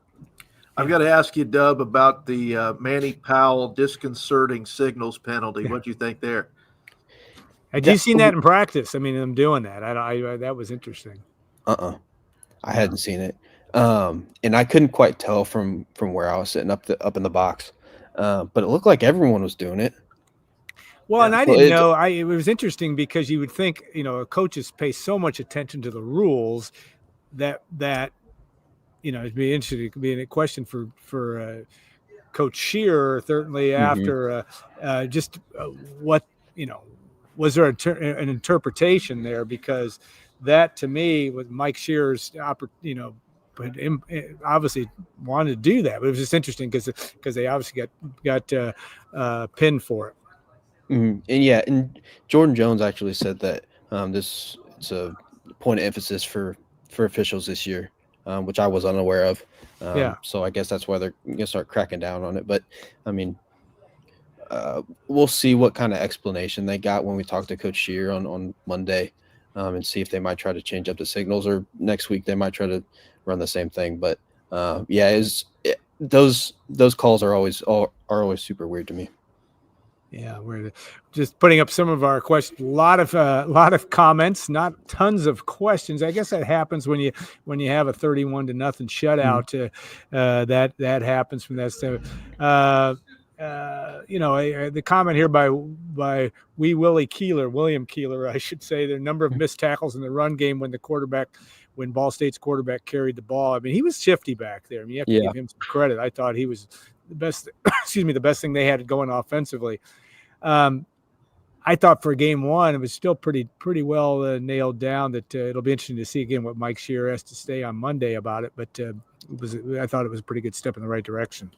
I've got to ask you, Dub, about the Manny Powell disconcerting signals penalty. What do you think there? Had you seen that in practice? I mean, them doing that. I that was interesting. I hadn't seen it. And I couldn't quite tell from where I was sitting up in the box. But it looked like everyone was doing it. Well, Yeah. and I didn't know. It was interesting because you would think, coaches pay so much attention to the rules that it'd be interesting. It could be a question for Coach Shearer, certainly after what was there an interpretation there, because that to me was Mike Shearer's but obviously wanted to do that, but it was just interesting because they obviously got pinned for it. And Jordan Jones actually said that it's a point of emphasis for officials this year, which I was unaware of. So I guess that's why they're going to start cracking down on it. But I mean, we'll see what kind of explanation they got when we talk to Coach Shear on Monday, and see if they might try to change up the signals, or next week they might try to run the same thing. But those calls are always super weird to me. Yeah, we're just putting up some of our questions. A lot of comments, not tons of questions. I guess that happens when you have a 31-0 shutout. That happens from that stuff. The comment here by William Keeler, I should say, the number of missed tackles in the run game when Ball State's quarterback carried the ball. I mean, he was shifty back there. I mean, you have to give him some credit. I thought he was the best. The best thing they had going offensively. I thought for game one, it was still pretty well nailed down. That it'll be interesting to see again what Mike Shearer has to say on Monday about it. But I thought it was a pretty good step in the right direction.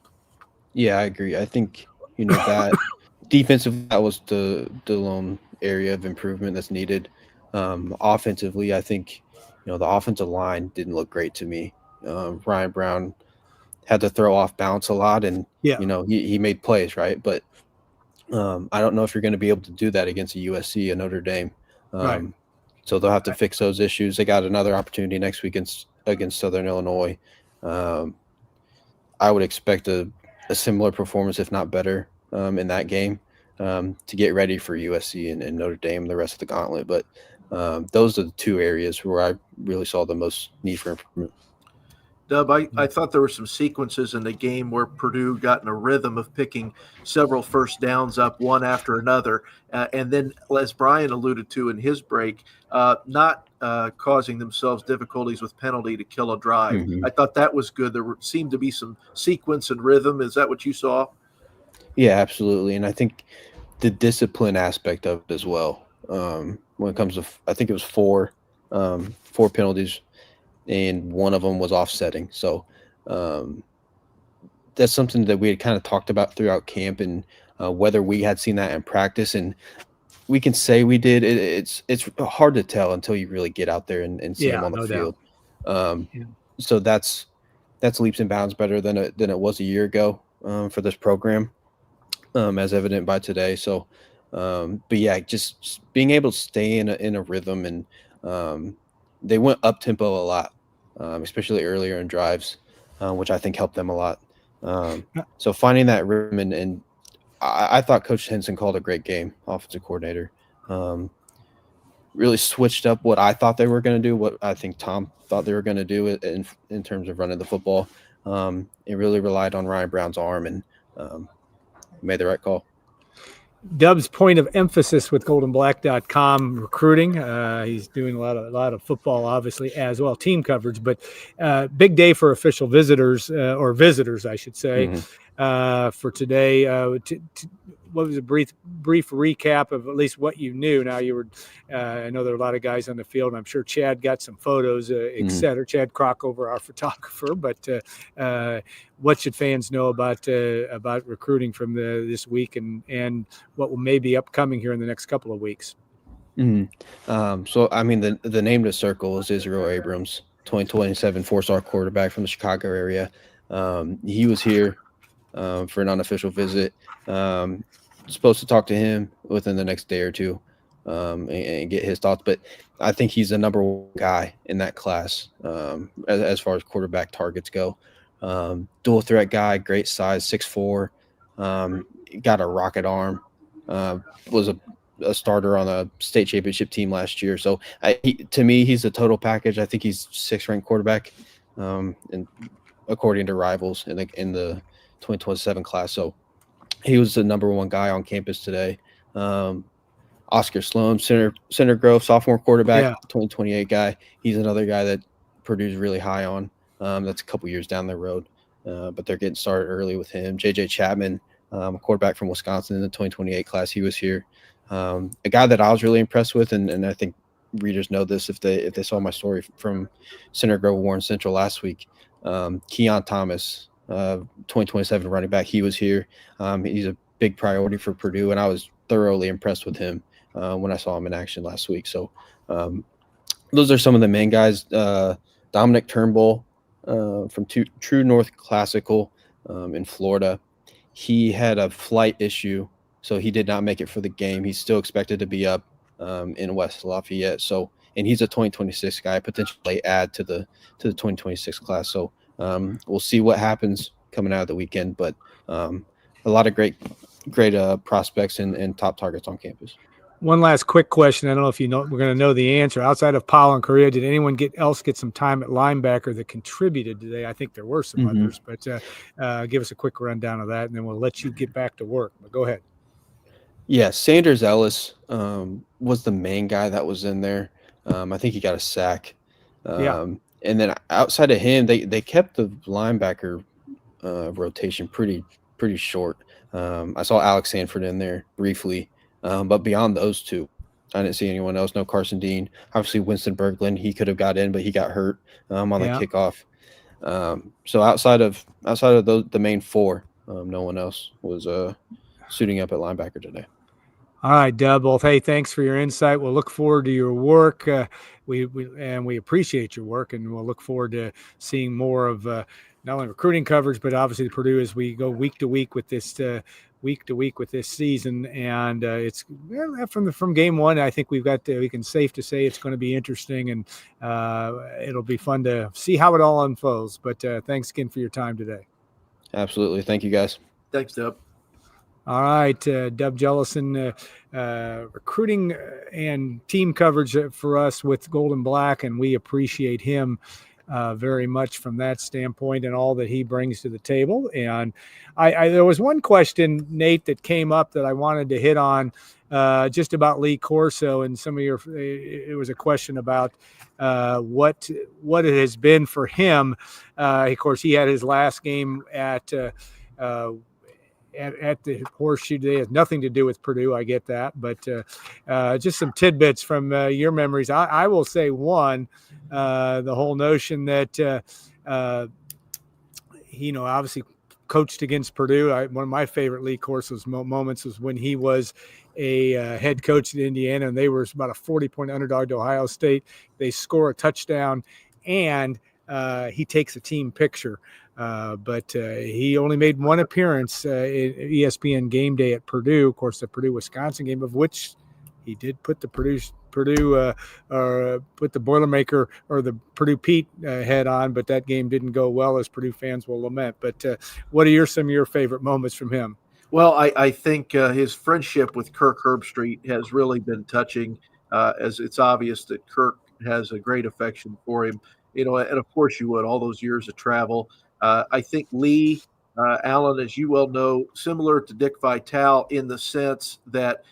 Yeah, I agree. I think that defensively, that was the lone area of improvement that's needed. Offensively, I think the offensive line didn't look great to me. Ryan Brown had to throw off balance a lot, and he made plays, right? But I don't know if you're going to be able to do that against a USC and Notre Dame. Right. So they'll have to fix those issues. They got another opportunity next week against Southern Illinois. I would expect a similar performance, if not better, in that game, to get ready for USC and Notre Dame, the rest of the gauntlet. But those are the two areas where I really saw the most need for improvement. Dub, I thought there were some sequences in the game where Purdue got in a rhythm of picking several first downs up one after another. And then, as Brian alluded to in his break, not causing themselves difficulties with penalty to kill a drive. Mm-hmm. I thought that was good. There seemed to be some sequence and rhythm. Is that what you saw? Yeah, absolutely. And I think the discipline aspect of it as well. When it comes to, I think it was four penalties, and one of them was offsetting. So that's something that we had kind of talked about throughout camp, and whether we had seen that in practice. And we can say we did. It's hard to tell until you really get out there and see them on the field. So that's leaps and bounds better than it was a year ago for this program, as evident by today. So, but yeah, just being able to stay in a rhythm, and they went up tempo a lot, especially earlier in drives, which I think helped them a lot. So finding that rhythm, and I thought Coach Henson called a great game, offensive coordinator. Really switched up what I thought they were going to do, what I think Tom thought they were going to do in terms of running the football. It really relied on Ryan Brown's arm, and made the right call. Dub's point of emphasis with goldenblack.com recruiting. He's doing a lot of football, obviously, as well, team coverage, but big day for official visitors, or visitors, I should say, for today. What was a brief recap of at least what you knew? Now you were, I know there are a lot of guys on the field, and I'm sure Chad got some photos, et cetera. Chad Crockover, our photographer. But what should fans know about recruiting from this week, and what will maybe upcoming here in the next couple of weeks? So I mean, the name to circle is Israel Abrams, 2027 4-star quarterback from the Chicago area. He was here for an unofficial visit. Supposed to talk to him within the next day or two, and get his thoughts. But I think he's the number one guy in that class, as far as quarterback targets go. Dual threat guy, great size, 6'4", got a rocket arm, was a starter on a state championship team last year. So to me, he's a total package. I think he's 6th ranked quarterback, and according to Rivals in the 2027 class. So he was the number one guy on campus today. Oscar Sloan, Center Grove, sophomore quarterback, Yeah. 2028 guy. He's another guy that Purdue's really high on. That's a couple years down the road, but they're getting started early with him. J.J. Chapman, a quarterback from Wisconsin in the 2028 class. He was here. A guy that I was really impressed with, and I think readers know this if they saw my story from Center Grove Warren Central last week. Keon Thomas, 2027 running back. He was here. He's a big priority for Purdue, and I was thoroughly impressed with him when I saw him in action last week. So those are some of the main guys. Dominic Turnbull from True North Classical in Florida. He had a flight issue, so he did not make it for the game. He's still expected to be up in West Lafayette. So, and he's a 2026 guy, potentially add to the 2026 class. So we'll see what happens coming out of the weekend, but a lot of great prospects and top targets on campus. One last quick question. I don't know if you know, we're going to know the answer. Outside of Powell and Correa, did anyone else get some time at linebacker that contributed today? I think there were some others, but give us a quick rundown of that, and then we'll let you get back to work. But go ahead. Yeah, Sanders Ellis was the main guy that was in there. I think he got a sack. And then outside of him, they kept the linebacker rotation pretty short. I saw Alex Sanford in there briefly. But beyond those two, I didn't see anyone else. No Carson Dean. Obviously, Winston Berglund, he could have got in, but he got hurt on the kickoff. So outside of the main four, no one else was suiting up at linebacker today. All right, Dub. Well, hey, thanks for your insight. We'll look forward to your work. We appreciate your work, and we'll look forward to seeing more of not only recruiting coverage, but obviously Purdue as we go week to week with this season. And it's from game one. I think we can safe to say it's going to be interesting, and it'll be fun to see how it all unfolds. But thanks again for your time today. Absolutely. Thank you, guys. Thanks, Dub. All right, Dub Jellison, recruiting and team coverage for us with Gold and Black, and we appreciate him very much from that standpoint and all that he brings to the table. And there was one question, Nate, that came up that I wanted to hit on just about Lee Corso, and it was a question about what it has been for him. Of course, he had his last game at the Horseshoe today. It has nothing to do with Purdue. I get that, but just some tidbits from your memories. I will say one, the whole notion that obviously coached against Purdue. One of my favorite Lee Corso's moments was when he was a head coach at Indiana, and they were about a 40-point underdog to Ohio State. They score a touchdown, and he takes a team picture. But he only made one appearance at ESPN Game Day at Purdue, of course, the Purdue-Wisconsin game, of which he did put the Purdue put the Boilermaker or the Purdue Pete head on, but that game didn't go well, as Purdue fans will lament. But what are some of your favorite moments from him? Well, I think his friendship with Kirk Herbstreit has really been touching, as it's obvious that Kirk has a great affection for him. And of course you would, all those years of travel. I think Lee Allen, as you well know, similar to Dick Vitale in the sense that,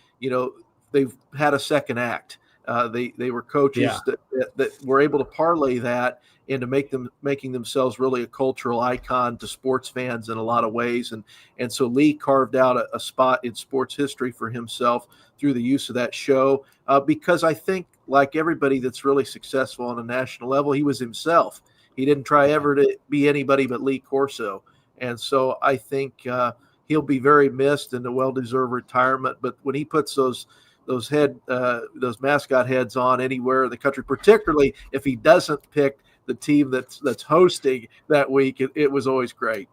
they've had a second act. They were coaches that were able to parlay that into making themselves really a cultural icon to sports fans in a lot of ways. And so Lee carved out a spot in sports history for himself through the use of that show, because I think, like everybody that's really successful on a national level, he was himself. He didn't try ever to be anybody but Lee Corso. And so I think he'll be very missed in a well-deserved retirement. But when he puts those mascot heads on anywhere in the country, particularly if he doesn't pick the team that's hosting that week, it was always great.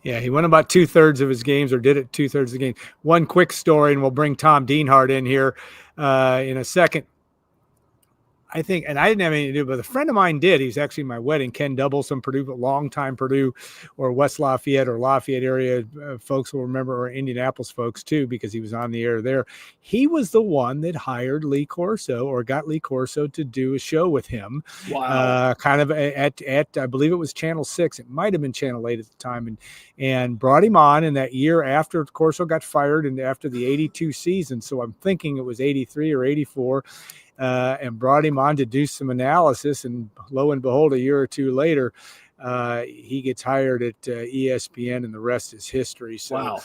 Yeah, he won about 2/3 of his games, or did it 2/3 of the game. One quick story, and we'll bring Tom Dienhart in here in a second. I think, and I didn't have anything to do, but a friend of mine did. He's actually my wedding. Ken Doubles, some Purdue, longtime Purdue or West Lafayette or Lafayette area folks will remember, or Indianapolis folks too, because he was on the air there. He was the one that hired Lee Corso, or got Lee Corso to do a show with him. Wow. Kind of at I believe it was Channel 6. It might have been Channel 8 at the time, and brought him on in that year after Corso got fired and after the 82 season. So I'm thinking it was 83 or 84. And brought him on to do some analysis, and lo and behold, a year or two later, he gets hired at ESPN, and the rest is history. So, Wow.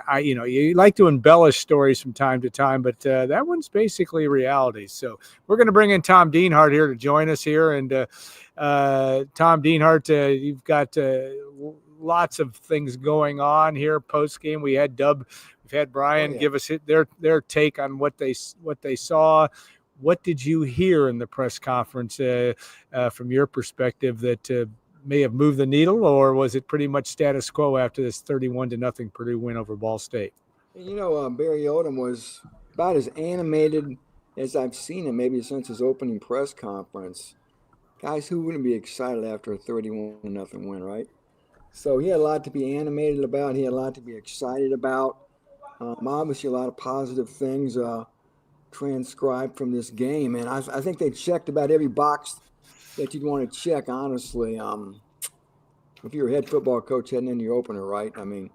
I you like to embellish stories from time to time, but that one's basically reality. So we're going to bring in Tom Dienhart here to join us here, and Tom Dienhart, you've got lots of things going on here post game. We've had Brian give us their take on what they saw. What did you hear in the press conference from your perspective that may have moved the needle, or was it pretty much status quo after this 31-0 Purdue win over Ball State? Barry Odom was about as animated as I've seen him maybe since his opening press conference. Guys, who wouldn't be excited after a 31-0 win, right? So he had a lot to be animated about. He had a lot to be excited about. Obviously, a lot of positive things transcribed from this game. And I think they checked about every box that you'd want to check, honestly. If you're a head football coach heading into your opener, right? I mean,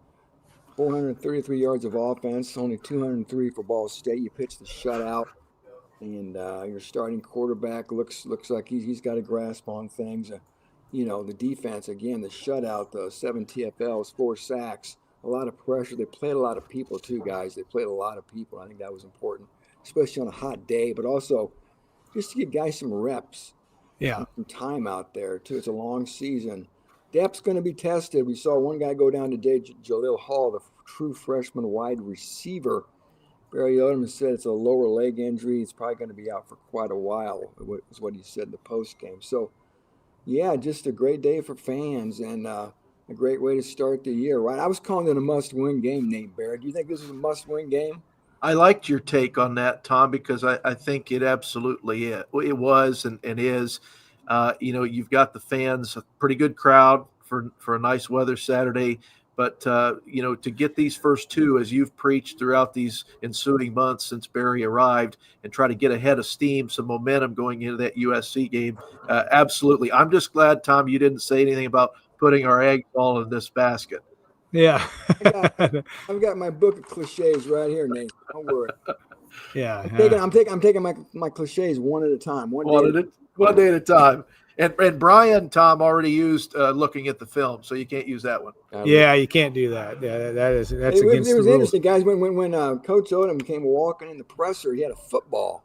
433 yards of offense, only 203 for Ball State. You pitched the shutout. And your starting quarterback looks like he's got a grasp on things. The defense, again, the shutout, the 7 TFLs, 4 sacks, a lot of pressure. They played a lot of people too, guys. They played a lot of people. I think that was important, especially on a hot day, but also just to give guys some reps. Yeah. Some time out there too. It's a long season. Depth's going to be tested. We saw one guy go down today, Jaleel Hall, the true freshman wide receiver. Barry Odom said it's a lower leg injury. It's probably going to be out for quite a while, is what he said in the post game. So, yeah, just a great day for fans and a great way to start the year, right? I was calling it a must-win game, Nate Barrett. Do you think this is a must-win game? I liked your take on that, Tom, because I think it absolutely it was and is. You've got the fans, a pretty good crowd for a nice weather Saturday. But, to get these first two, as you've preached throughout these ensuing months since Barry arrived, and try to get ahead of steam, some momentum going into that USC game, absolutely. I'm just glad, Tom, you didn't say anything about putting our eggs all in this basket. Yeah. I've got my book of cliches right here, Nate. Don't worry. Yeah. I'm taking my cliches one at a time. One day at a time. And Brian, Tom, already used looking at the film, so you can't use that one. Yeah, you can't do that. Yeah, that's against the rules. It was interesting, guys. When Coach Odom came walking in the presser, he had a football.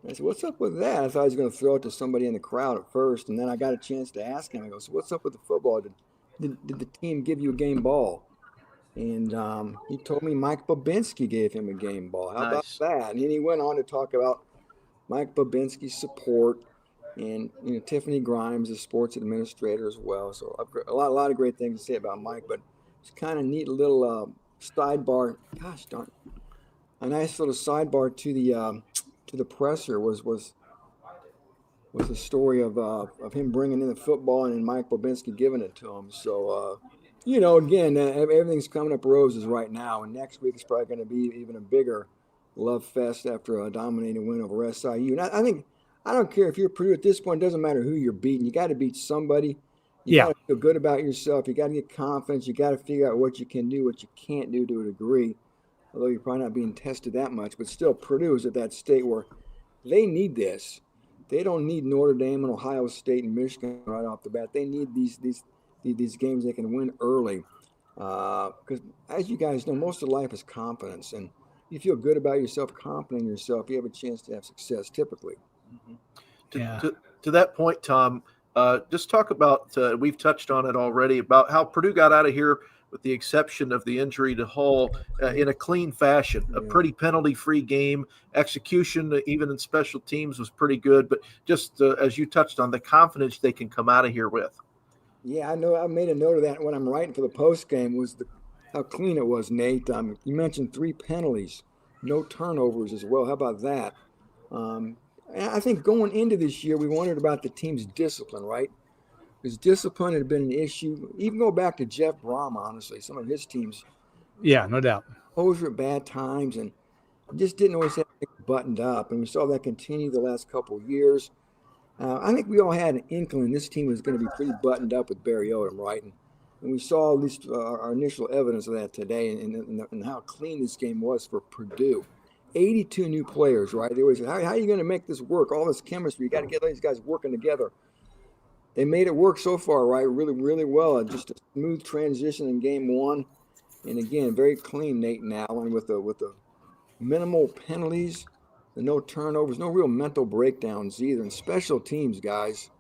I said, "What's up with that?" I thought he was going to throw it to somebody in the crowd at first, and then I got a chance to ask him. I go, "So what's up with the football? Did the team give you a game ball?" And he told me Mike Babinski gave him a game ball. How about that? And then he went on to talk about Mike Babinski's support. And Tiffany Grimes, the sports administrator as well. So a lot of great things to say about Mike, but it's kind of neat little sidebar. Gosh darn, a nice little sidebar to the presser was the story of him bringing in the football and then Mike Babinski giving it to him. So again, everything's coming up roses right now, and next week is probably going to be even a bigger love fest after a dominating win over SIU. And I don't care if you're Purdue at this point. It doesn't matter who you're beating. You got to beat somebody. You got to feel good about yourself. You got to get confidence. You got to figure out what you can do, what you can't do to a degree. Although you're probably not being tested that much. But still, Purdue is at that state where they need this. They don't need Notre Dame and Ohio State and Michigan right off the bat. They need these games they can win early. Because as you guys know, most of life is confidence. And you feel good about yourself, confident in yourself, you have a chance to have success typically. To that point, Tom, just talk about, we've touched on it already, about how Purdue got out of here, with the exception of the injury to Hull, in a clean fashion, a pretty penalty-free game. Execution, even in special teams, was pretty good. But just as you touched on, the confidence they can come out of here with. Yeah, I know. I made a note of that when I'm writing for the post game was how clean it was, Nate. You mentioned 3 penalties, no turnovers as well. How about that? And I think going into this year, we wondered about the team's discipline, right? Because discipline had been an issue. Even go back to Jeff Brom, honestly, some of his teams. Yeah, no doubt. Exposure at bad times and just didn't always have things buttoned up. And we saw that continue the last couple of years. I think we all had an inkling this team was going to be pretty buttoned up with Barry Odom, right? And we saw at least our initial evidence of that today and how clean this game was for Purdue. 82 new players, right? They always said, how are you going to make this work? All this chemistry, you got to get these guys working together. They made it work so far, right? Really, really well. Just a smooth transition in game one. And again, very clean Nathan Allen with the minimal penalties, the no turnovers, no real mental breakdowns either. And special teams, guys.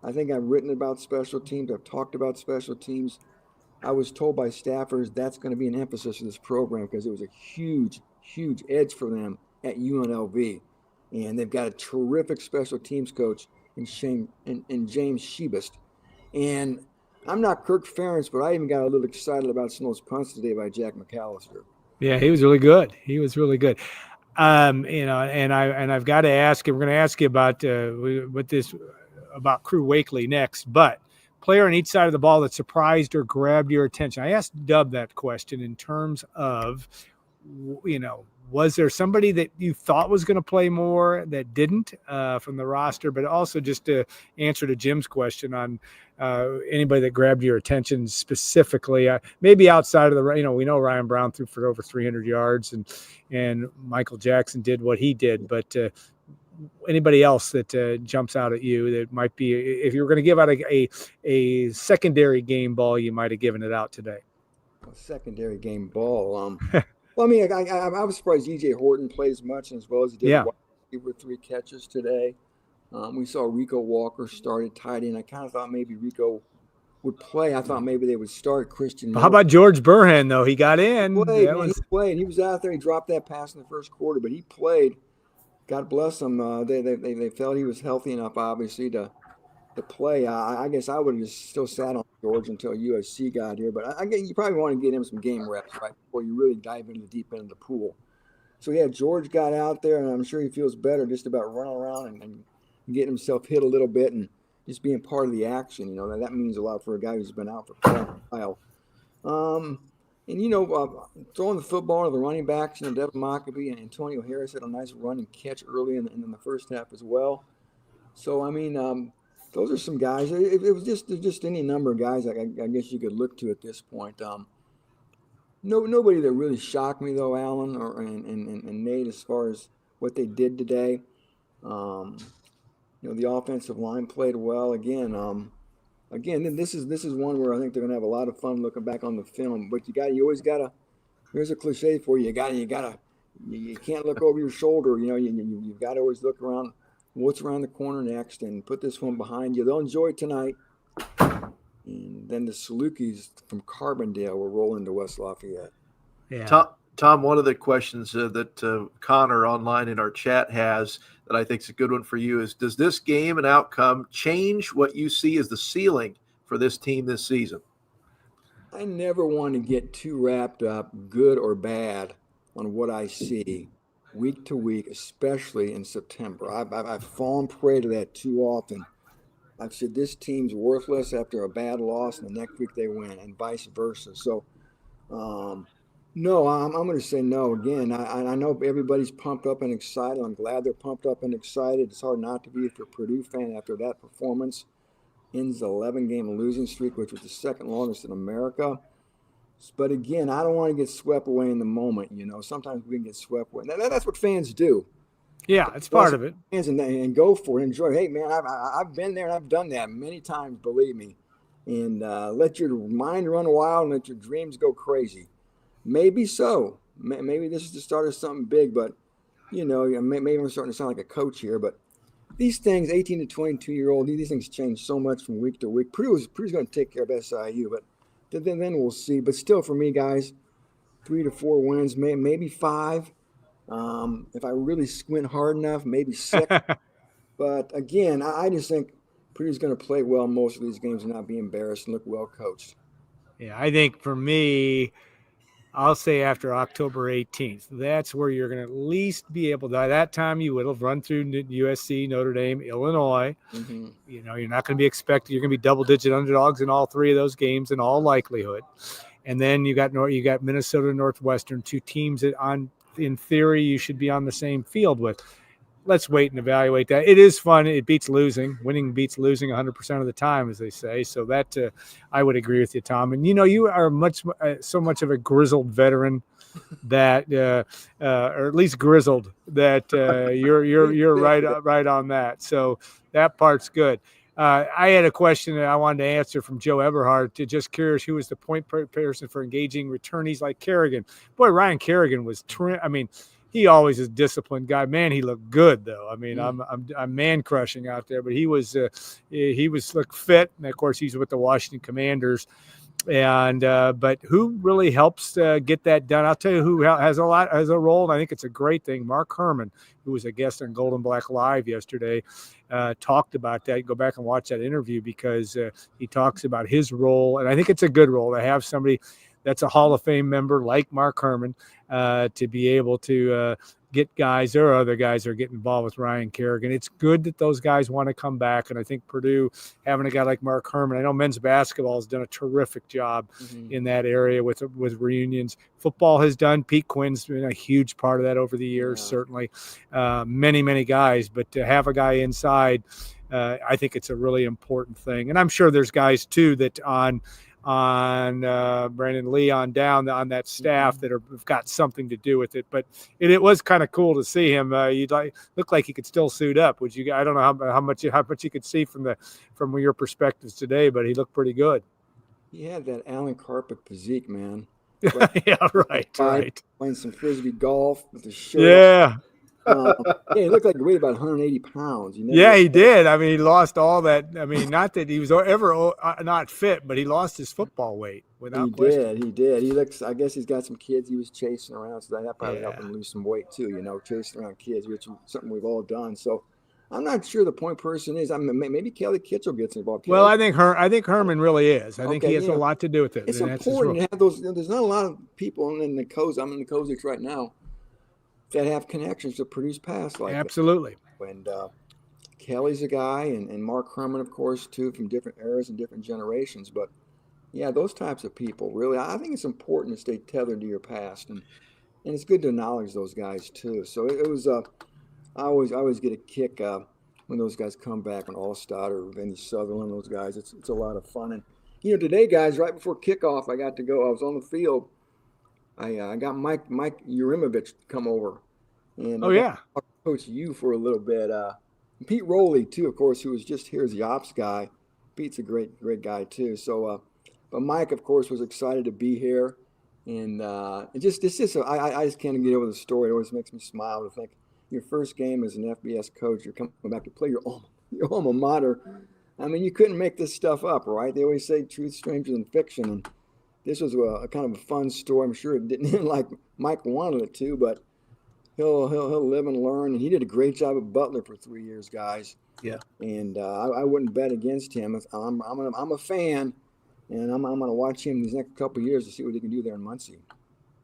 I think I've written about special teams. I've talked about special teams. I was told by staffers that's going to be an emphasis of this program because it was a huge, huge edge for them at UNLV. And they've got a terrific special teams coach in James Shebist. And I'm not Kirk Ferentz, but I even got a little excited about some of those punts today by Jack McAllister. Yeah, he was really good. He was really good. And I've got to ask you, we're going to ask you about about Crew Wakely next, but player on each side of the ball that surprised or grabbed your attention. I asked Dub that question in terms of, was there somebody that you thought was going to play more that didn't from the roster, but also just to answer to Jim's question on anybody that grabbed your attention specifically, maybe outside of the, we know Ryan Brown threw for over 300 yards and Michael Jackson did what he did, but anybody else that jumps out at you that might be, if you were going to give out a secondary game ball, you might have given it out today. A secondary game ball. Well, I mean, I was surprised E.J. Horton played as much and as well as he did. Yeah. He were 3 catches today. We saw Rico Walker started tight end. I kind of thought maybe Rico would play. I thought maybe they would start Christian. How about George Burhan, though? He got in. He played. He was out there. He dropped that pass in the first quarter, but he played. God bless him. They felt he was healthy enough, obviously, to play. I guess I would have just still sat on George until USC got here. But I guess you probably want to get him some game reps, right, before you really dive into the deep end of the pool. So, yeah, George got out there, and I'm sure he feels better just about running around and getting himself hit a little bit and just being part of the action. That means a lot for a guy who's been out for quite a while. Throwing the football to the running backs, Devin Mockabee and Antonio Harris had a nice run and catch early in the first half as well. So, I mean, those are some guys. It was just any number of guys I guess you could look to at this point. Nobody that really shocked me, though, Alan and Nate, as far as what they did today. The offensive line played well. Again, this is one where I think they're going to have a lot of fun looking back on the film. But you always gotta. Here's a cliche for you. You can't look over your shoulder. You've got to always look around. What's around the corner next, and put this one behind you. They'll enjoy it tonight. And then the Salukis from Carbondale will roll into West Lafayette. Yeah. Tom, one of the questions that Connor online in our chat has that I think is a good one for you is, does this game and outcome change what you see as the ceiling for this team this season? I never want to get too wrapped up, good or bad, on what I see week to week, especially in September. I've fallen prey to that too often. I've said this team's worthless after a bad loss, and the next week they win, and vice versa. So, no, I'm going to say no. Again, I know everybody's pumped up and excited. I'm glad they're pumped up and excited. It's hard not to be if you're a Purdue fan after that performance. Ends the 11-game losing streak, which was the second longest in America. But again, I don't want to get swept away in the moment. Sometimes we can get swept away. That's what fans do. Yeah, it's part of it. And go for it. Enjoy. Hey, man, I've been there and I've done that many times, believe me. And let your mind run wild and let your dreams go crazy. Maybe so. Maybe this is the start of something big, but, maybe I'm starting to sound like a coach here, but these things, 18 to 22-year-old, these things change so much from week to week. Purdue's going to take care of SIU, but then we'll see. But still, for me, guys, 3 to 4 wins, maybe 5. If I really squint hard enough, maybe 6. But again, I just think Purdue's going to play well most of these games and not be embarrassed and look well coached. Yeah, I think for me, I'll say after October 18th. That's where you're going to at least be able to. By that time, you would have run through USC, Notre Dame, Illinois. Mm-hmm. You know, you're not going to be expected. You're going to be double-digit underdogs in all three of those games in all likelihood. And then you got Minnesota, Northwestern, two teams that in theory you should be on the same field with. Let's wait and evaluate that. It is fun. It beats losing. Winning beats losing 100% of the time, as they say. So that I would agree with you, Tom. And you are so much of a grizzled veteran that, or at least grizzled, that you're right on that. So that part's good. I had a question that I wanted to answer from Joe Eberhard. Just curious, who was the point person for engaging returnees like Kerrigan? Boy, Ryan Kerrigan was he always is a disciplined guy. Man, he looked good though. I mean, I'm man crushing out there, but he was looked fit, and of course he's with the Washington Commanders. And but who really helps get that done? I'll tell you who has a role, and I think it's a great thing. Mark Herman, who was a guest on Golden Black Live yesterday, talked about that. Go back and watch that interview because he talks about his role, and I think it's a good role to have somebody that's a Hall of Fame member like Mark Herman to be able to get guys. There are other guys that are getting involved with Ryan Kerrigan. It's good that those guys want to come back, and I think Purdue having a guy like Mark Herman. I know men's basketball has done a terrific job in that area with reunions. Football has done. Pete Quinn's been a huge part of that over the years, certainly. Many guys, but to have a guy inside, I think it's a really important thing. And I'm sure there's guys too that on Brandon Lee on down on that staff that have got something to do with it. But it was kind of cool to see him. Looked like he could still suit up. I don't know how much you could see from your perspectives today, but he looked pretty good. He had that Alan Karpick physique, man. Yeah, right. Playing some frisbee golf with the shirt. Yeah. He looked like he weighed about 180 pounds. Yeah, he did. I mean, he lost all that. I mean, not that he was ever not fit, but he lost his football weight without question. He did. He looks. I guess he's got some kids he was chasing around, so that probably helped him lose some weight too. Chasing around kids, which is something we've all done. So I'm not sure the point person is. I mean, maybe Kelly Kitchell gets involved. Well, I think Herman really is. I think he has a lot to do with it. It's important to have those. There's not a lot of people in the Coz. I'm in the Cozics right now that have connections to Purdue's past like absolutely. That. And Kelly's a guy, and Mark Herman, of course, too, from different eras and different generations. But yeah, those types of people, really, I think it's important to stay tethered to your past, and it's good to acknowledge those guys too. So it was I always get a kick when those guys come back, and Allstott or Vinny Sutherland, those guys. It's a lot of fun. And today, guys, right before kickoff, I got to go. I was on the field. I got Mike Urimovich to come over, and coach you for a little bit. Pete Rowley too, of course, who was just here as the ops guy. Pete's a great guy too. So, but Mike, of course, was excited to be here, and I just can't get over the story. It always makes me smile to think your first game as an FBS coach, you're coming back to play your alma mater. I mean, you couldn't make this stuff up, right? They always say truth stranger than fiction, and this was a kind of a fun story. I'm sure it didn't end like Mike wanted it to, but he'll live and learn. And he did a great job at Butler for 3 years, guys. Yeah. And I wouldn't bet against him. I'm a fan, and I'm going to watch him these next couple of years to see what he can do there in Muncie.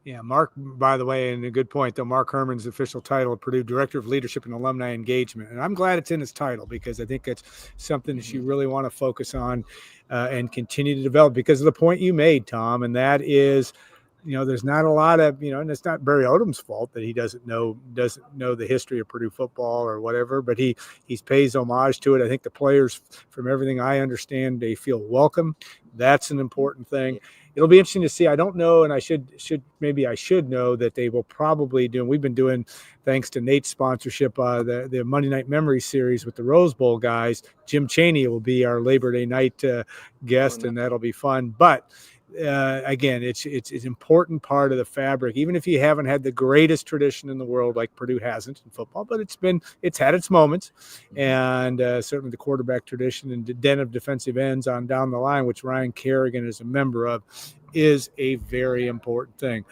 Yeah, Mark, by the way, and a good point, though, Mark Herman's official title at Purdue, Director of Leadership and Alumni Engagement. And I'm glad it's in his title because I think it's something that you really want to focus on and continue to develop because of the point you made, Tom, and that is, there's not a lot of, and it's not Barry Odom's fault that he doesn't know the history of Purdue football or whatever, but he pays homage to it. I think the players, from everything I understand, they feel welcome. That's an important thing. It'll be interesting to see. I don't know, and I should know that they will probably do. And we've been doing, thanks to Nate's sponsorship, the Monday Night Memory series with the Rose Bowl guys. Jim Chaney will be our Labor Day night guest, and that'll be fun. But again, it's an important part of the fabric. Even if you haven't had the greatest tradition in the world, like Purdue hasn't in football, but it's had its moments, and certainly the quarterback tradition and the den of defensive ends on down the line, which Ryan Kerrigan is a member of, is a very important thing.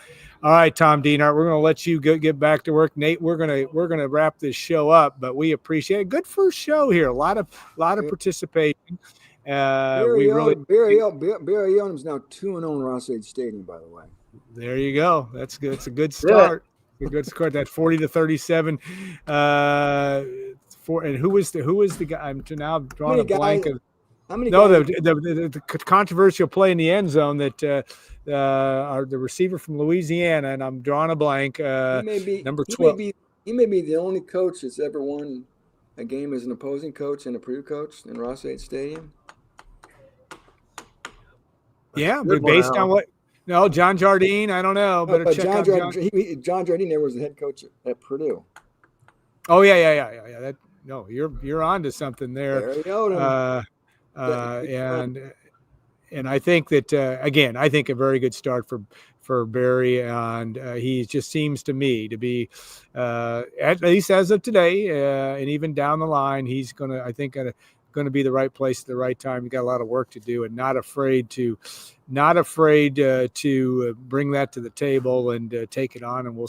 All right, Tom Dienhart, we're going to let you get back to work. Nate, we're going to wrap this show up, but we appreciate it. Good first show here. A lot of participation. Barry Odom's now 2-0 in Ross-Ade Stadium, by the way. There you go. That's good. It's a good start. A good score. That 40-37. And who was the guy? I'm now drawing a blank. How many? No, the controversial play in the end zone that the receiver from Louisiana, and I'm drawing a blank. Number 12. He may be the only coach that's ever won a game as an opposing coach and a Purdue coach in Ross-Ade Stadium. Yeah, but based on what? No, John Jardine. I don't know. But John Jardine was the head coach at Purdue. Oh yeah. You're onto something there. There you go. And I think that again, I think a very good start for Barry, and he just seems to me to be at least as of today, and even down the line, he's going to be the right place at the right time. He's got a lot of work to do, and not afraid to bring that to the table and take it on. And we'll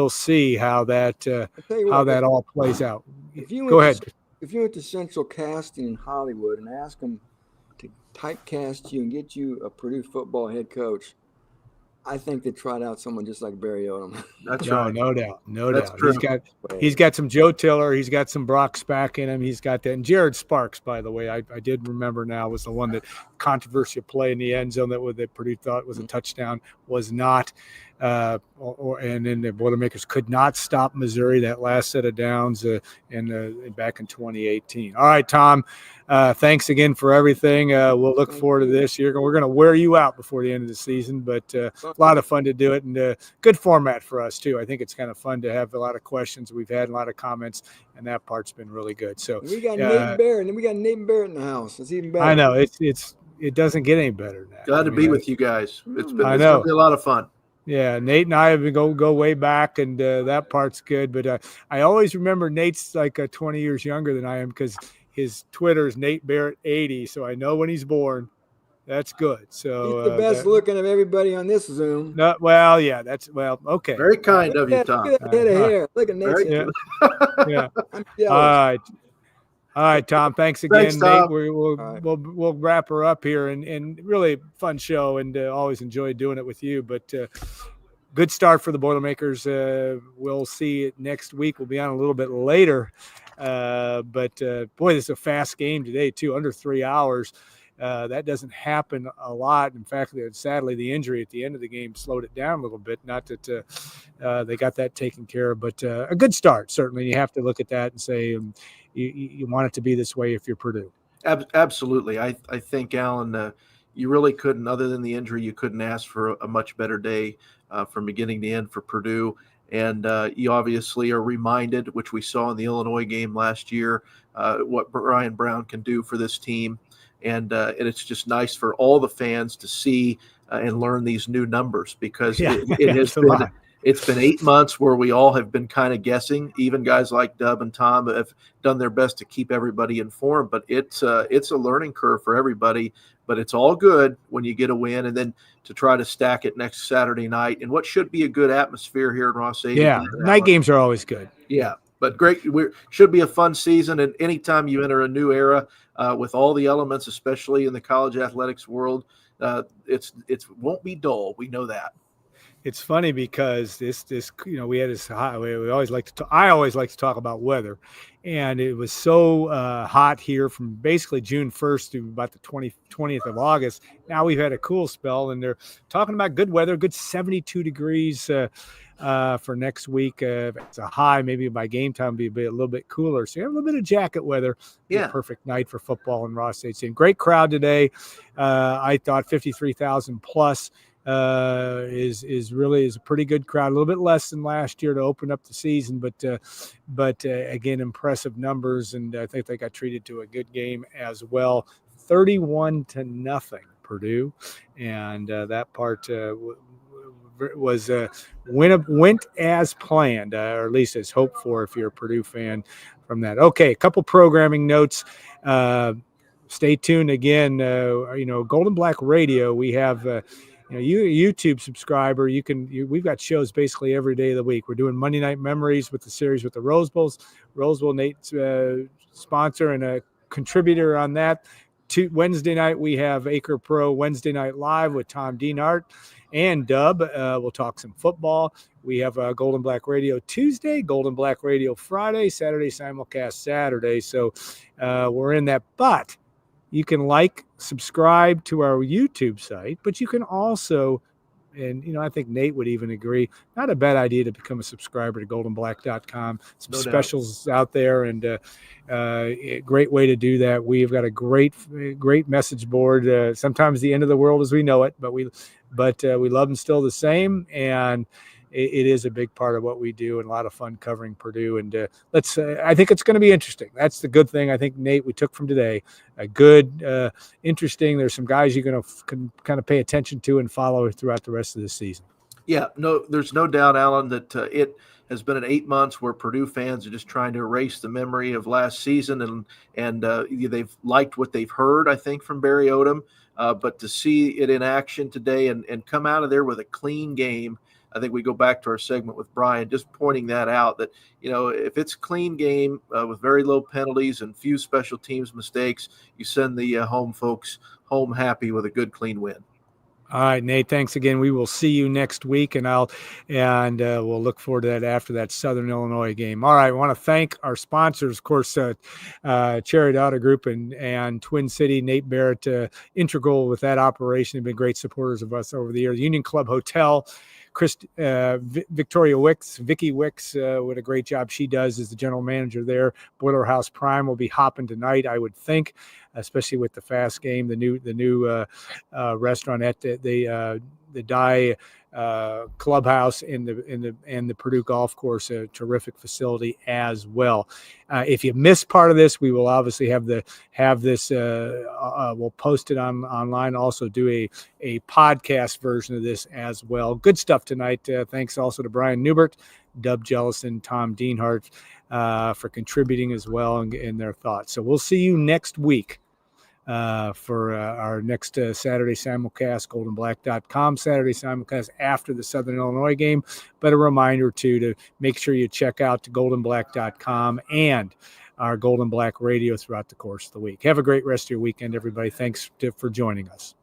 see how that all plays out. Go ahead. If you went to Central Casting in Hollywood and asked them to typecast you and get you a Purdue football head coach, I think they tried out someone just like Barry Odom. That's right. No doubt. True. He's got some Joe Tiller. He's got some Brock Spack in him. He's got that. And Jared Sparks, by the way, I did remember now, was the one that controversial play in the end zone that Purdue thought was a touchdown, was not. And then the Boilermakers could not stop Missouri that last set of downs back in 2018. All right, Tom, thanks again for everything. We'll look forward to this. We're going to wear you out before the end of the season, but a lot of fun to do it, and good format for us too. I think it's kind of fun to have a lot of questions. We've had a lot of comments, and that part's been really good. So we got Nate Barrett, and we got Nate Barrett in the house. It's even better. I know it doesn't get any better than that. Glad to be with you guys. It's going to be a lot of fun. Yeah, Nate and I have been go way back, and that part's good. But I always remember Nate's like 20 years younger than I am because his Twitter is Nate Barrett 80, so I know when he's born. That's good. So he's the best looking of everybody on this Zoom. Okay. Very kind of you, Tom. Look at that head of hair. Look at Nate's hair. Yeah. All right, Tom. Thanks again, Thanks, Tom. Nate. We'll wrap her up here, and really fun show, and always enjoyed doing it with you. But good start for the Boilermakers. We'll see it next week. We'll be on a little bit later, but boy, this is a fast game today too, under 3 hours. That doesn't happen a lot. In fact, sadly, the injury at the end of the game slowed it down a little bit. Not that they got that taken care of, but a good start, certainly. You have to look at that and say you want it to be this way if you're Purdue. Absolutely. I think, Alan, you really couldn't, other than the injury, you couldn't ask for a much better day from beginning to end for Purdue. And you obviously are reminded, which we saw in the Illinois game last year, what Ryan Brown can do for this team. And it's just nice for all the fans to see and learn these new numbers, because it's been 8 months where we all have been kind of guessing. Even guys like Dub and Tom have done their best to keep everybody informed, but it's a learning curve for everybody. But it's all good when you get a win, and then to try to stack it next Saturday night in what should be a good atmosphere here in Ross-Ade. Yeah, night games are always good. Yeah. But great, should be a fun season. And anytime you enter a new era with all the elements, especially in the college athletics world, it won't be dull. We know that. It's funny because this we had this hot. I always like to talk about weather, and it was so hot here from basically June 1st to about the 20th of August. Now we've had a cool spell, and they're talking about good weather, good 72 degrees. For next week, it's a high. Maybe by game time, be a little bit cooler. So you have a little bit of jacket weather. Yeah, perfect night for football in Ross-Ade. Great crowd today. I thought 53,000 plus is a pretty good crowd. A little bit less than last year to open up the season, but again, impressive numbers, and I think they got treated to a good game as well. 31-0 Purdue, and that part. Was went as planned, or at least as hoped for if you're a Purdue fan from that. Okay, a couple programming notes. Stay tuned again. Golden Black Radio. We have you a YouTube subscriber. We've got shows basically every day of the week. We're doing Monday Night Memories with the series with the Rose Bowls. Rose Bowl, Nate's sponsor and a contributor on that. Wednesday night, we have Acre Pro Wednesday Night Live with Tom Dienhart and Dub. We'll talk some football. We have Golden Black Radio Tuesday, Golden Black Radio Friday, Saturday Simulcast Saturday. So we're in that. But you can subscribe to our YouTube site, but you can also, and I think Nate would even agree, not a bad idea to become a subscriber to goldenblack.com. Some specials out there, and a great way to do that. We've got a great message board. Sometimes the end of the world as we know it, but we love them still the same, and it is a big part of what we do, and a lot of fun covering Purdue. And I think it's going to be interesting. That's the good thing. I think, Nate, we took from today a good, interesting. There's some guys you're going to kind of pay attention to and follow throughout the rest of the season. Yeah, there's no doubt, Alan, that it has been 8 months where Purdue fans are just trying to erase the memory of last season, and they've liked what they've heard, I think, from Barry Odom. But to see it in action today and come out of there with a clean game, I think we go back to our segment with Brian, just pointing that out, that, if it's a clean game with very low penalties and few special teams mistakes, you send the home folks home happy with a good, clean win. All right, Nate, thanks again. We will see you next week, and we'll look forward to that after that Southern Illinois game. All right, I want to thank our sponsors, of course, Chariot Auto Group and Twin City. Nate Barrett, integral with that operation. They've been great supporters of us over the years. Union Club Hotel. Victoria Wicks, Vicky Wicks, what a great job she does as the general manager there. Boiler House Prime will be hopping tonight, I would think, especially with the fast game. The new restaurant at the Dye clubhouse and the Purdue golf course, a terrific facility as well. If you missed part of this, we will obviously have this. We'll post it online. Also do a podcast version of this as well. Good stuff tonight. Thanks also to Brian Neubert, Dub Jellison, Tom Dienhart for contributing as well and their thoughts. So we'll see you next week. For our next Saturday simulcast, goldenblack.com Saturday simulcast after the Southern Illinois game. But a reminder, too, to make sure you check out goldenblack.com and our Golden Black Radio throughout the course of the week. Have a great rest of your weekend, everybody. Thanks for joining us.